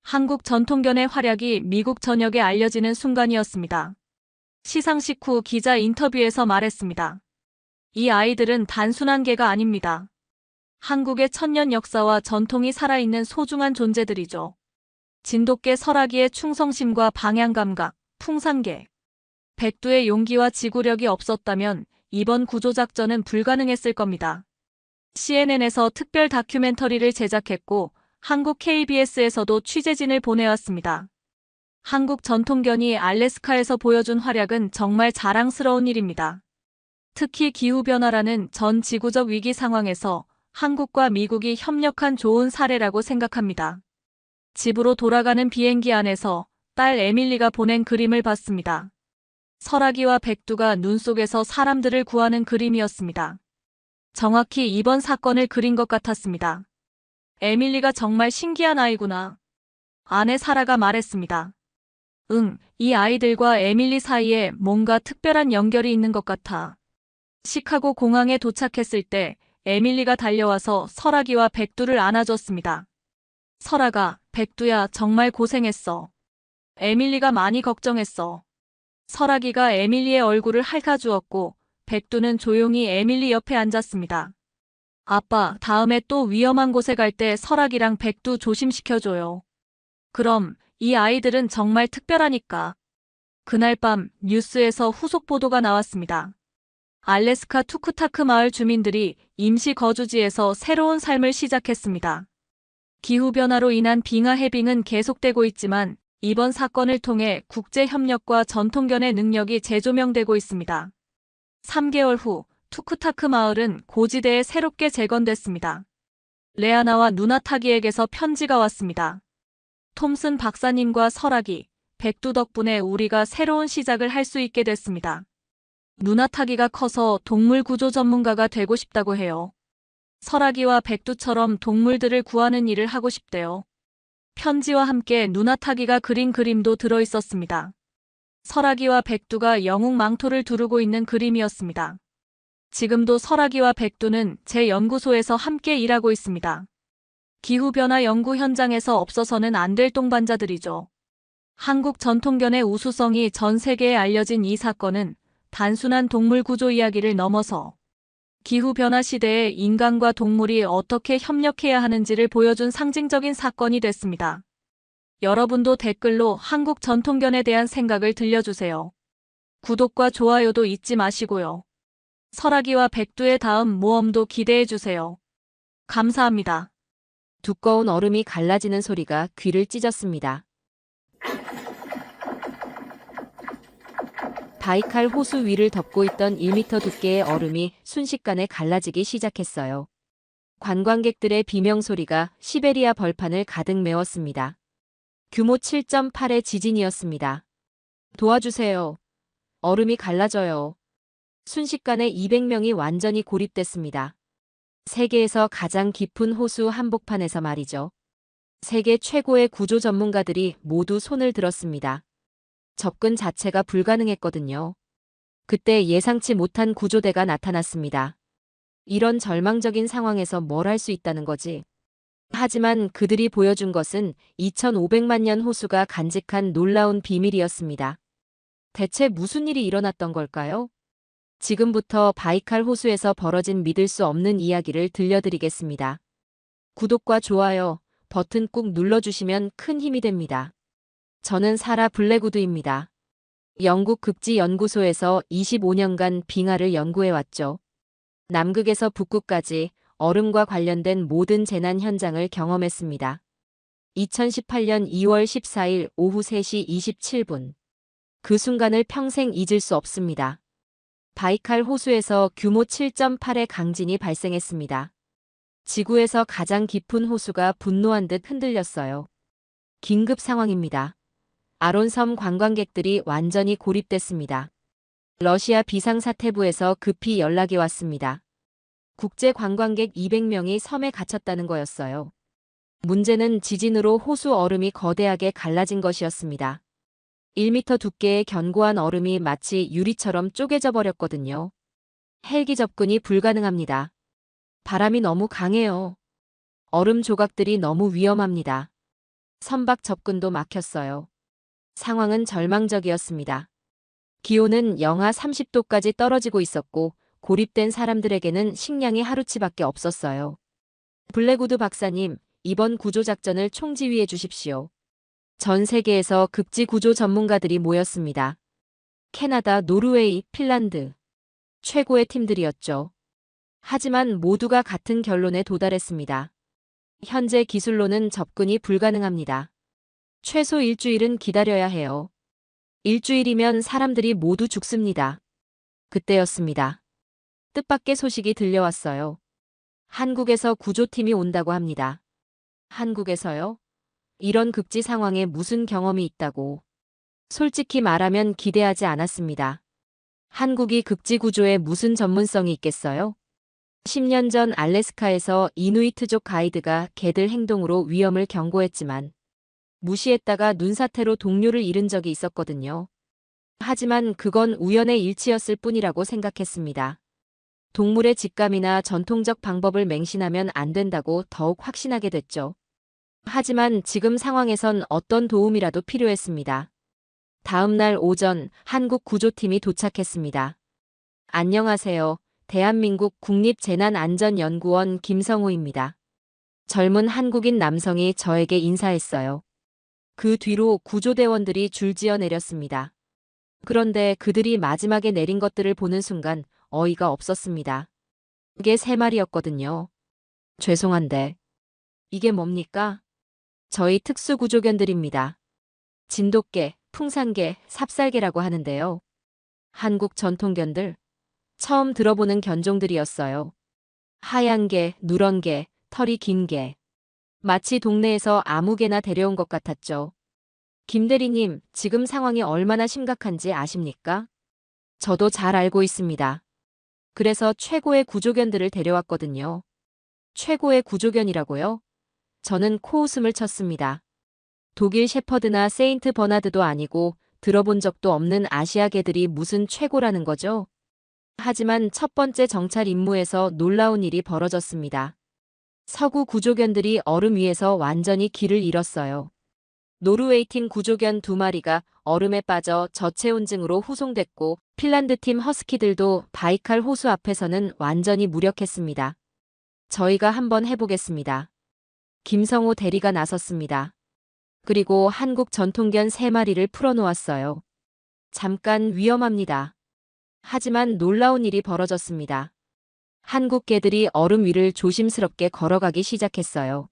한국 전통견의 활약이 미국 전역에 알려지는 순간이었습니다. 시상식 후 기자 인터뷰에서 말했습니다. 이 아이들은 단순한 개가 아닙니다. 한국의 천년 역사와 전통이 살아있는 소중한 존재들이죠. 진돗개 설아기의 충성심과 방향감각, 풍산개, 백두의 용기와 지구력이 없었다면 이번 구조작전은 불가능했을 겁니다. CNN에서 특별 다큐멘터리를 제작했고 한국 KBS에서도 취재진을 보내왔습니다. 한국 전통견이 알래스카에서 보여준 활약은 정말 자랑스러운 일입니다. 특히 기후변화라는 전 지구적 위기 상황에서 한국과 미국이 협력한 좋은 사례라고 생각합니다. 집으로 돌아가는 비행기 안에서 딸 에밀리가 보낸 그림을 봤습니다. 설아기와 백두가 눈 속에서 사람들을 구하는 그림이었습니다. 정확히 이번 사건을 그린 것 같았습니다. 에밀리가 정말 신기한 아이구나. 아내 사라가 말했습니다. 응, 이 아이들과 에밀리 사이에 뭔가 특별한 연결이 있는 것 같아. 시카고 공항에 도착했을 때 에밀리가 달려와서 설아기와 백두를 안아줬습니다. 설아가, 백두야, 정말 고생했어. 에밀리가 많이 걱정했어. 설아기가 에밀리의 얼굴을 핥아주었고, 백두는 조용히 에밀리 옆에 앉았습니다. 아빠, 다음에 또 위험한 곳에 갈 때 설아기랑 백두 조심시켜줘요. 그럼, 이 아이들은 정말 특별하니까. 그날 밤 뉴스에서 후속 보도가 나왔습니다. 알래스카 투쿠타크 마을 주민들이 임시 거주지에서 새로운 삶을 시작했습니다. 기후변화로 인한 빙하 해빙은 계속되고 있지만 이번 사건을 통해 국제협력과 전통견의 능력이 재조명되고 있습니다. 3개월 후 투쿠타크 마을은 고지대에 새롭게 재건됐습니다. 레아나와 누나타기에게서 편지가 왔습니다. 톰슨 박사님과 설아기, 백두 덕분에 우리가 새로운 시작을 할 수 있게 됐습니다. 누나타기가 커서 동물 구조 전문가가 되고 싶다고 해요. 설아기와 백두처럼 동물들을 구하는 일을 하고 싶대요. 편지와 함께 누나타기가 그린 그림도 들어 있었습니다. 설아기와 백두가 영웅 망토를 두르고 있는 그림이었습니다. 지금도 설아기와 백두는 제 연구소에서 함께 일하고 있습니다. 기후변화 연구 현장에서 없어서는 안 될 동반자들이죠. 한국 전통견의 우수성이 전 세계에 알려진 이 사건은 단순한 동물 구조 이야기를 넘어서 기후변화 시대에 인간과 동물이 어떻게 협력해야 하는지를 보여준 상징적인 사건이 됐습니다. 여러분도 댓글로 한국 전통견에 대한 생각을 들려주세요. 구독과 좋아요도 잊지 마시고요. 설아기와 백두의 다음 모험도 기대해주세요. 감사합니다. 두꺼운 얼음이 갈라지는 소리가 귀를 찢었습니다. 바이칼 호수 위를 덮고 있던 1m 두께의 얼음이 순식간에 갈라지기 시작했어요. 관광객들의 비명소리가 시베리아 벌판을 가득 메웠습니다. 규모 7.8의 지진이었습니다. 도와주세요. 얼음이 갈라져요. 순식간에 200명이 완전히 고립됐습니다. 세계에서 가장 깊은 호수 한복판에서 말이죠. 세계 최고의 구조 전문가들이 모두 손을 들었습니다. 접근 자체가 불가능했거든요. 그때 예상치 못한 구조대가 나타났습니다. 이런 절망적인 상황에서 뭘 할 수 있다는 거지. 하지만 그들이 보여준 것은 2500만 년 호수가 간직한 놀라운 비밀이었습니다. 대체 무슨 일이 일어났던 걸까요? 지금부터 바이칼 호수에서 벌어진 믿을 수 없는 이야기를 들려드리겠습니다. 구독과 좋아요 버튼 꾹 눌러주시면 큰 힘이 됩니다. 저는 사라 블랙우드입니다. 영국 극지연구소에서 25년간 빙하를 연구해왔죠. 남극에서 북극까지 얼음과 관련된 모든 재난 현장을 경험했습니다. 2018년 2월 14일 오후 3시 27분. 그 순간을 평생 잊을 수 없습니다. 바이칼 호수에서 규모 7.8의 강진이 발생했습니다. 지구에서 가장 깊은 호수가 분노한 듯 흔들렸어요. 긴급 상황입니다. 아론섬 관광객들이 완전히 고립됐습니다. 러시아 비상사태부에서 급히 연락이 왔습니다. 국제 관광객 200명이 섬에 갇혔다는 거였어요. 문제는 지진으로 호수 얼음이 거대하게 갈라진 것이었습니다. 1m 두께의 견고한 얼음이 마치 유리처럼 쪼개져 버렸거든요. 헬기 접근이 불가능합니다. 바람이 너무 강해요. 얼음 조각들이 너무 위험합니다. 선박 접근도 막혔어요. 상황은 절망적이었습니다. 기온은 영하 30도까지 떨어지고 있었고 고립된 사람들에게는 식량이 하루치밖에 없었어요. 블랙우드 박사님, 이번 구조작전을 총지휘해 주십시오. 전 세계에서 극지 구조 전문가들이 모였습니다. 캐나다, 노르웨이, 핀란드. 최고의 팀들이었죠. 하지만 모두가 같은 결론에 도달했습니다. 현재 기술로는 접근이 불가능합니다. 최소 일주일은 기다려야 해요. 일주일이면 사람들이 모두 죽습니다. 그때였습니다. 뜻밖의 소식이 들려왔어요. 한국에서 구조팀이 온다고 합니다. 한국에서요? 이런 극지 상황에 무슨 경험이 있다고. 솔직히 말하면 기대하지 않았습니다. 한국이 극지 구조에 무슨 전문성이 있겠어요? 10년 전 알래스카에서 이누이트족 가이드가 개들 행동으로 위험을 경고했지만 무시했다가 눈사태로 동료를 잃은 적이 있었거든요. 하지만 그건 우연의 일치였을 뿐이라고 생각했습니다. 동물의 직감이나 전통적 방법을 맹신하면 안 된다고 더욱 확신하게 됐죠. 하지만 지금 상황에선 어떤 도움이라도 필요했습니다. 다음 날 오전 한국 구조팀이 도착했습니다. 안녕하세요. 대한민국 국립재난안전연구원 김성호입니다. 젊은 한국인 남성이 저에게 인사했어요. 그 뒤로 구조대원들이 줄지어 내렸습니다. 그런데 그들이 마지막에 내린 것들을 보는 순간 어이가 없었습니다. 그게 3마리였거든요. 죄송한데, 이게 뭡니까? 저희 특수구조견들입니다. 진돗개, 풍산개, 삽살개라고 하는데요. 한국 전통견들, 처음 들어보는 견종들이었어요. 하얀 개, 누런 개, 털이 긴 개. 마치 동네에서 아무 개나 데려온 것 같았죠. 김 대리님, 지금 상황이 얼마나 심각한지 아십니까? 저도 잘 알고 있습니다. 그래서 최고의 구조견들을 데려왔거든요. 최고의 구조견이라고요? 저는 코웃음을 쳤습니다. 독일 셰퍼드나 세인트 버나드도 아니고 들어본 적도 없는 아시아 개들이 무슨 최고라는 거죠? 하지만 첫 번째 정찰 임무에서 놀라운 일이 벌어졌습니다. 서구 구조견들이 얼음 위에서 완전히 길을 잃었어요. 노르웨이팀 구조견 2마리가 얼음에 빠져 저체온증으로 후송됐고 핀란드팀 허스키들도 바이칼 호수 앞에서는 완전히 무력했습니다. 저희가 한번 해보겠습니다. 김성호 대리가 나섰습니다. 그리고 한국 전통견 3마리를 풀어놓았어요. 잠깐 위험합니다. 하지만 놀라운 일이 벌어졌습니다. 한국 개들이 얼음 위를 조심스럽게 걸어가기 시작했어요.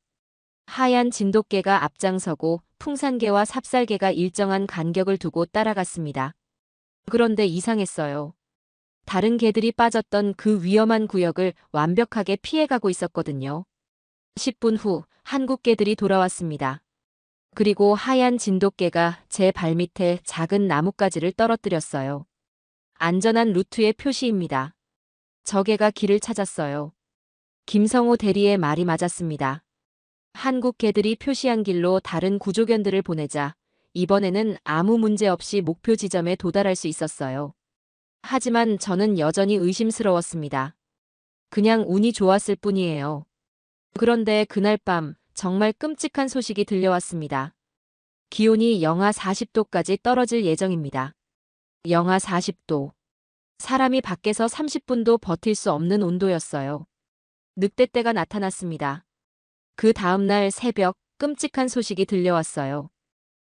하얀 진돗개가 앞장서고 풍산개와 삽살개가 일정한 간격을 두고 따라갔습니다. 그런데 이상했어요. 다른 개들이 빠졌던 그 위험한 구역을 완벽하게 피해가고 있었거든요. 10분 후 한국 개들이 돌아왔습니다. 그리고 하얀 진돗개가 제 발밑에 작은 나뭇가지를 떨어뜨렸어요. 안전한 루트의 표시입니다. 저 개가 길을 찾았어요. 김성호 대리의 말이 맞았습니다. 한국 개들이 표시한 길로 다른 구조견들을 보내자 이번에는 아무 문제 없이 목표 지점에 도달할 수 있었어요. 하지만 저는 여전히 의심스러웠습니다. 그냥 운이 좋았을 뿐이에요. 그런데 그날 밤 정말 끔찍한 소식이 들려왔습니다. 기온이 영하 40도까지 떨어질 예정입니다. 영하 40도. 사람이 밖에서 30분도 버틸 수 없는 온도였어요. 늑대떼가 나타났습니다. 그 다음날 새벽 끔찍한 소식이 들려왔어요.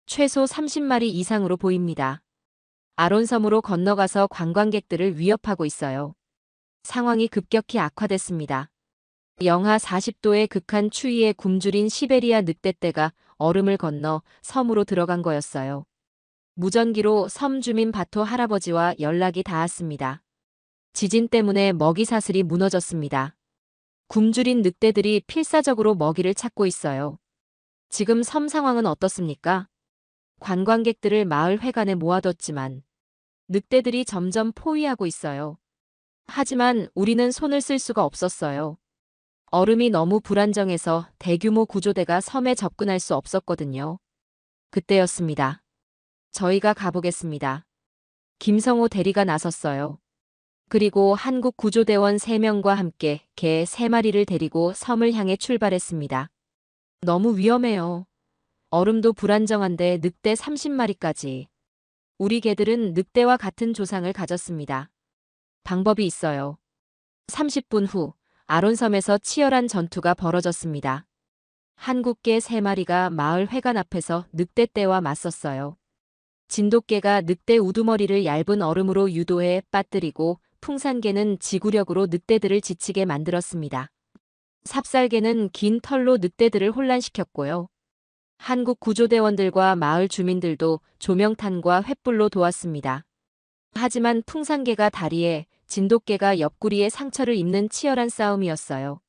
최소 30마리 이상으로 보입니다. 아론섬으로 건너가서 관광객들을 위협하고 있어요. 상황이 급격히 악화됐습니다. 영하 40도의 극한 추위에 굶주린 시베리아 늑대떼가 얼음을 건너 섬으로 들어간 거였어요. 무전기로 섬 주민 바토 할아버지와 연락이 닿았습니다. 지진 때문에 먹이 사슬이 무너졌습니다. 굶주린 늑대들이 필사적으로 먹이를 찾고 있어요. 지금 섬 상황은 어떻습니까? 관광객들을 마을 회관에 모아뒀지만 늑대들이 점점 포위하고 있어요. 하지만 우리는 손을 쓸 수가 없었어요. 얼음이 너무 불안정해서 대규모 구조대가 섬에 접근할 수 없었거든요. 그때였습니다. 저희가 가보겠습니다. 김성호 대리가 나섰어요. 그리고 한국 구조대원 3명과 함께 개 3마리를 데리고 섬을 향해 출발했습니다. 너무 위험해요. 얼음도 불안정한데 늑대 30마리까지. 우리 개들은 늑대와 같은 조상을 가졌습니다. 방법이 있어요. 30분 후 아론섬에서 치열한 전투가 벌어졌습니다. 한국 개 3마리가 마을 회관 앞에서 늑대떼와 맞섰어요. 진돗개가 늑대 우두머리를 얇은 얼음으로 유도해 빠뜨리고 풍산개는 지구력으로 늑대들을 지치게 만들었습니다. 삽살개는 긴 털로 늑대들을 혼란시켰고요. 한국 구조대원들과 마을 주민들도 조명탄과 횃불로 도왔습니다. 하지만 풍산개가 다리에, 진돗개가 옆구리에 상처를 입는 치열한 싸움이었어요.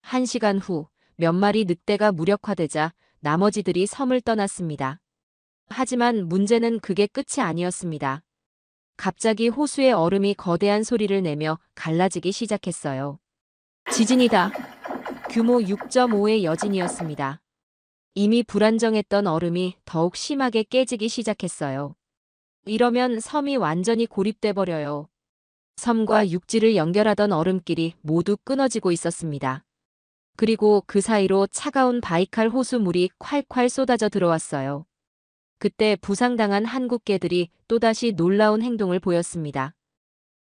1시간 후 몇 마리 늑대가 무력화되자 나머지들이 섬을 떠났습니다. 하지만 문제는 그게 끝이 아니었습니다. 갑자기 호수의 얼음이 거대한 소리를 내며 갈라지기 시작했어요. 지진이다. 규모 6.5의 여진이었습니다. 이미 불안정했던 얼음이 더욱 심하게 깨지기 시작했어요. 이러면 섬이 완전히 고립돼 버려요. 섬과 육지를 연결하던 얼음길이 모두 끊어지고 있었습니다. 그리고 그 사이로 차가운 바이칼 호수 물이 콸콸 쏟아져 들어왔어요. 그때 부상당한 한국개들이 또다시 놀라운 행동을 보였습니다.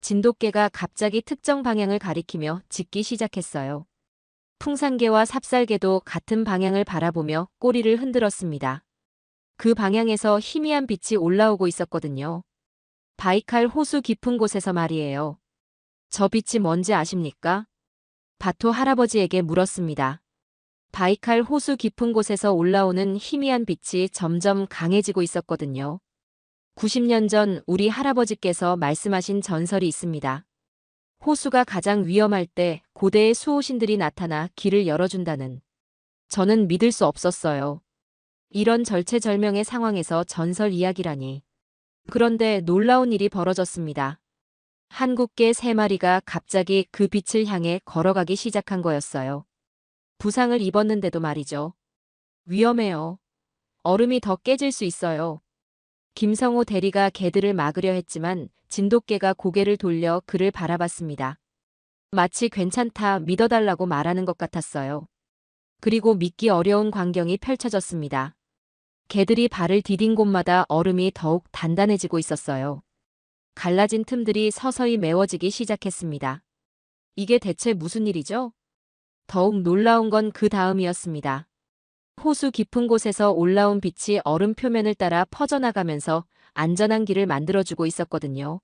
진돗개가 갑자기 특정 방향을 가리키며 짖기 시작했어요. 풍산개와 삽살개도 같은 방향을 바라보며 꼬리를 흔들었습니다. 그 방향에서 희미한 빛이 올라오고 있었거든요. 바이칼 호수 깊은 곳에서 말이에요. 저 빛이 뭔지 아십니까? 바토 할아버지에게 물었습니다. 바이칼 호수 깊은 곳에서 올라오는 희미한 빛이 점점 강해지고 있었거든요. 90년 전 우리 할아버지께서 말씀하신 전설이 있습니다. 호수가 가장 위험할 때 고대의 수호신들이 나타나 길을 열어준다는. 저는 믿을 수 없었어요. 이런 절체절명의 상황에서 전설 이야기라니. 그런데 놀라운 일이 벌어졌습니다. 한국개 3마리가 갑자기 그 빛을 향해 걸어가기 시작한 거였어요. 부상을 입었는데도 말이죠. 위험해요. 얼음이 더 깨질 수 있어요. 김성호 대리가 개들을 막으려 했지만 진돗개가 고개를 돌려 그를 바라봤습니다. 마치 괜찮다 믿어달라고 말하는 것 같았어요. 그리고 믿기 어려운 광경이 펼쳐졌습니다. 개들이 발을 디딘 곳마다 얼음이 더욱 단단해지고 있었어요. 갈라진 틈들이 서서히 메워지기 시작했습니다. 이게 대체 무슨 일이죠? 더욱 놀라운 건 그 다음이었습니다. 호수 깊은 곳에서 올라온 빛이 얼음 표면을 따라 퍼져나가면서 안전한 길을 만들어주고 있었거든요.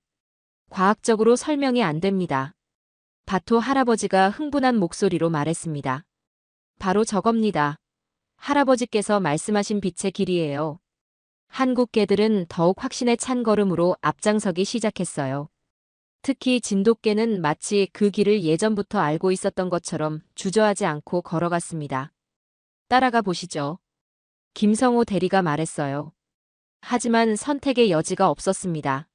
과학적으로 설명이 안 됩니다. 바토 할아버지가 흥분한 목소리로 말했습니다. 바로 저겁니다. 할아버지께서 말씀하신 빛의 길이에요. 한국 개들은 더욱 확신에 찬 걸음으로 앞장서기 시작했어요. 특히 진돗개는 마치 그 길을 예전부터 알고 있었던 것처럼 주저하지 않고 걸어갔습니다. 따라가 보시죠. 김성호 대리가 말했어요. 하지만 선택의 여지가 없었습니다.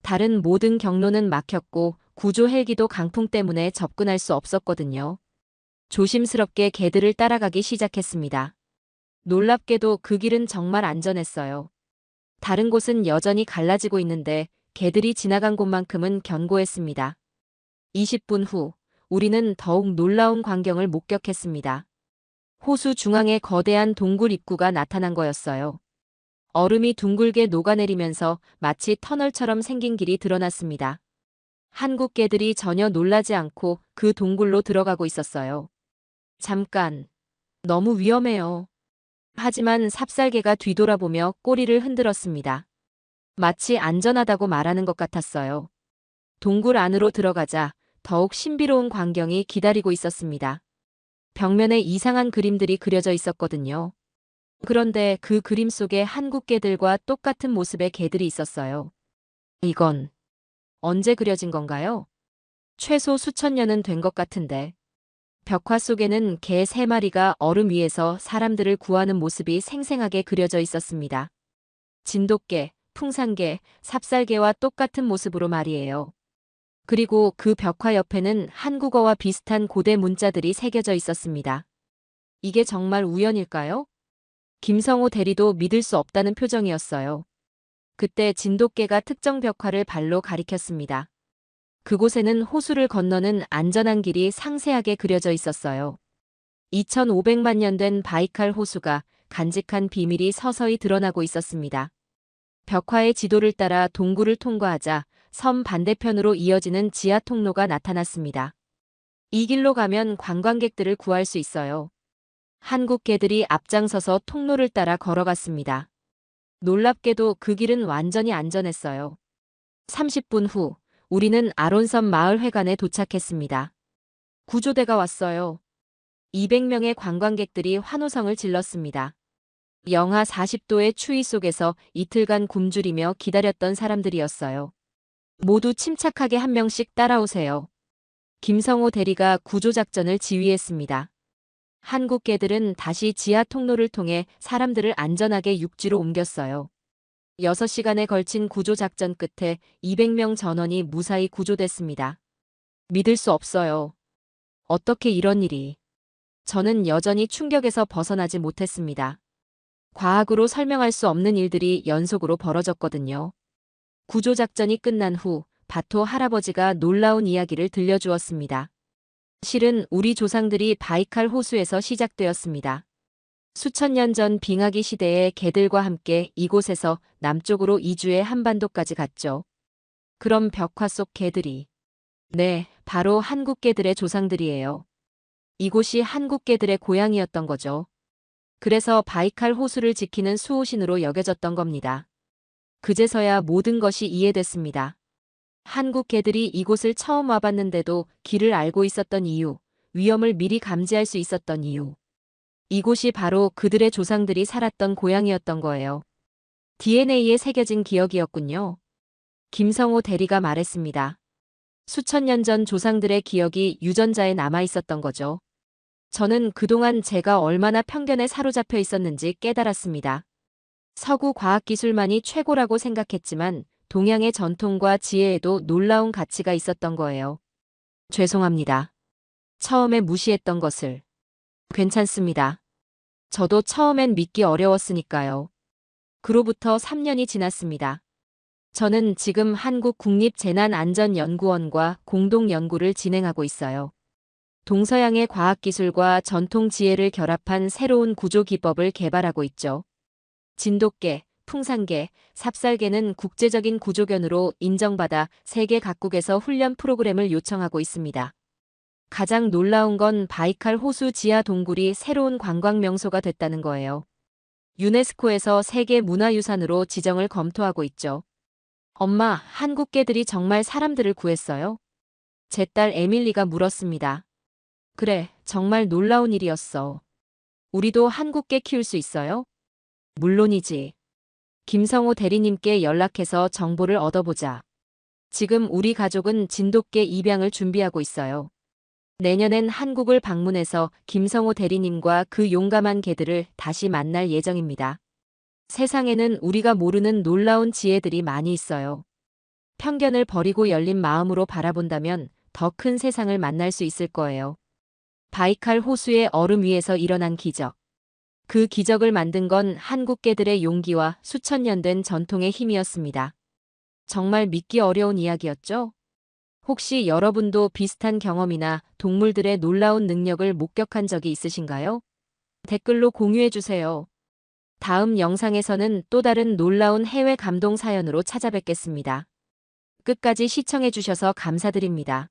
다른 모든 경로는 막혔고 구조 헬기도 강풍 때문에 접근할 수 없었거든요. 조심스럽게 개들을 따라가기 시작했습니다. 놀랍게도 그 길은 정말 안전했어요. 다른 곳은 여전히 갈라지고 있는데 개들이 지나간 곳만큼은 견고했습니다. 20분 후, 우리는 더욱 놀라운 광경을 목격했습니다. 호수 중앙에 거대한 동굴 입구가 나타난 거였어요. 얼음이 둥글게 녹아내리면서 마치 터널처럼 생긴 길이 드러났습니다. 한국 개들이 전혀 놀라지 않고 그 동굴로 들어가고 있었어요. 잠깐. 너무 위험해요. 하지만 삽살개가 뒤돌아보며 꼬리를 흔들었습니다. 마치 안전하다고 말하는 것 같았어요. 동굴 안으로 들어가자 더욱 신비로운 광경이 기다리고 있었습니다. 벽면에 이상한 그림들이 그려져 있었거든요. 그런데 그 그림 속에 한국 개들과 똑같은 모습의 개들이 있었어요. 이건 언제 그려진 건가요? 최소 수천 년은 된 것 같은데. 벽화 속에는 개 3마리가 얼음 위에서 사람들을 구하는 모습이 생생하게 그려져 있었습니다. 진돗개, 풍산개, 삽살개와 똑같은 모습으로 말이에요. 그리고 그 벽화 옆에는 한국어와 비슷한 고대 문자들이 새겨져 있었습니다. 이게 정말 우연일까요? 김성호 대리도 믿을 수 없다는 표정이었어요. 그때 진돗개가 특정 벽화를 발로 가리켰습니다. 그곳에는 호수를 건너는 안전한 길이 상세하게 그려져 있었어요. 2500만 년 된 바이칼 호수가 간직한 비밀이 서서히 드러나고 있었습니다. 벽화의 지도를 따라 동굴을 통과하자 섬 반대편으로 이어지는 지하 통로가 나타났습니다. 이 길로 가면 관광객들을 구할 수 있어요. 한국 개들이 앞장서서 통로를 따라 걸어갔습니다. 놀랍게도 그 길은 완전히 안전했어요. 30분 후, 우리는 아론섬 마을회관에 도착했습니다. 구조대가 왔어요. 200명의 관광객들이 환호성을 질렀습니다. 영하 40도의 추위 속에서 이틀간 굶주리며 기다렸던 사람들이었어요. 모두 침착하게 한 명씩 따라오세요. 김성호 대리가 구조작전을 지휘했습니다. 한국 개들은 다시 지하 통로를 통해 사람들을 안전하게 육지로 옮겼어요. 6시간에 걸친 구조작전 끝에 200명 전원이 무사히 구조됐습니다. 믿을 수 없어요. 어떻게 이런 일이. 저는 여전히 충격에서 벗어나지 못했습니다. 과학으로 설명할 수 없는 일들이 연속으로 벌어졌거든요. 구조작전이 끝난 후 바토 할아버지가 놀라운 이야기를 들려주었습니다. 실은 우리 조상들이 바이칼 호수에서 시작되었습니다. 수천 년 전 빙하기 시대에 개들과 함께 이곳에서 남쪽으로 이주해 한반도까지 갔죠. 그럼 벽화 속 개들이. 네, 바로 한국 개들의 조상들이에요. 이곳이 한국 개들의 고향이었던 거죠. 그래서 바이칼 호수를 지키는 수호신으로 여겨졌던 겁니다. 그제서야 모든 것이 이해됐습니다. 한국 개들이 이곳을 처음 와봤는데도 길을 알고 있었던 이유, 위험을 미리 감지할 수 있었던 이유. 이곳이 바로 그들의 조상들이 살았던 고향이었던 거예요. DNA에 새겨진 기억이었군요. 김성호 대리가 말했습니다. 수천 년 전 조상들의 기억이 유전자에 남아 있었던 거죠. 저는 그동안 제가 얼마나 편견에 사로잡혀 있었는지 깨달았습니다. 서구 과학기술만이 최고라고 생각했지만 동양의 전통과 지혜에도 놀라운 가치가 있었던 거예요. 죄송합니다. 처음에 무시했던 것을. 괜찮습니다. 저도 처음엔 믿기 어려웠으니까요. 그로부터 3년이 지났습니다. 저는 지금 한국국립재난안전연구원과 공동연구를 진행하고 있어요. 동서양의 과학기술과 전통 지혜를 결합한 새로운 구조 기법을 개발하고 있죠. 진돗개, 풍산개, 삽살개는 국제적인 구조견으로 인정받아 세계 각국에서 훈련 프로그램을 요청하고 있습니다. 가장 놀라운 건 바이칼 호수 지하 동굴이 새로운 관광 명소가 됐다는 거예요. 유네스코에서 세계 문화유산으로 지정을 검토하고 있죠. 엄마, 한국 개들이 정말 사람들을 구했어요? 제 딸 에밀리가 물었습니다. 그래, 정말 놀라운 일이었어. 우리도 한국 개 키울 수 있어요? 물론이지. 김성호 대리님께 연락해서 정보를 얻어보자. 지금 우리 가족은 진돗개 입양을 준비하고 있어요. 내년엔 한국을 방문해서 김성호 대리님과 그 용감한 개들을 다시 만날 예정입니다. 세상에는 우리가 모르는 놀라운 지혜들이 많이 있어요. 편견을 버리고 열린 마음으로 바라본다면 더 큰 세상을 만날 수 있을 거예요. 바이칼 호수의 얼음 위에서 일어난 기적. 그 기적을 만든 건 한국 개들의 용기와 수천 년 된 전통의 힘이었습니다. 정말 믿기 어려운 이야기였죠? 혹시 여러분도 비슷한 경험이나 동물들의 놀라운 능력을 목격한 적이 있으신가요? 댓글로 공유해주세요. 다음 영상에서는 또 다른 놀라운 해외 감동 사연으로 찾아뵙겠습니다. 끝까지 시청해주셔서 감사드립니다.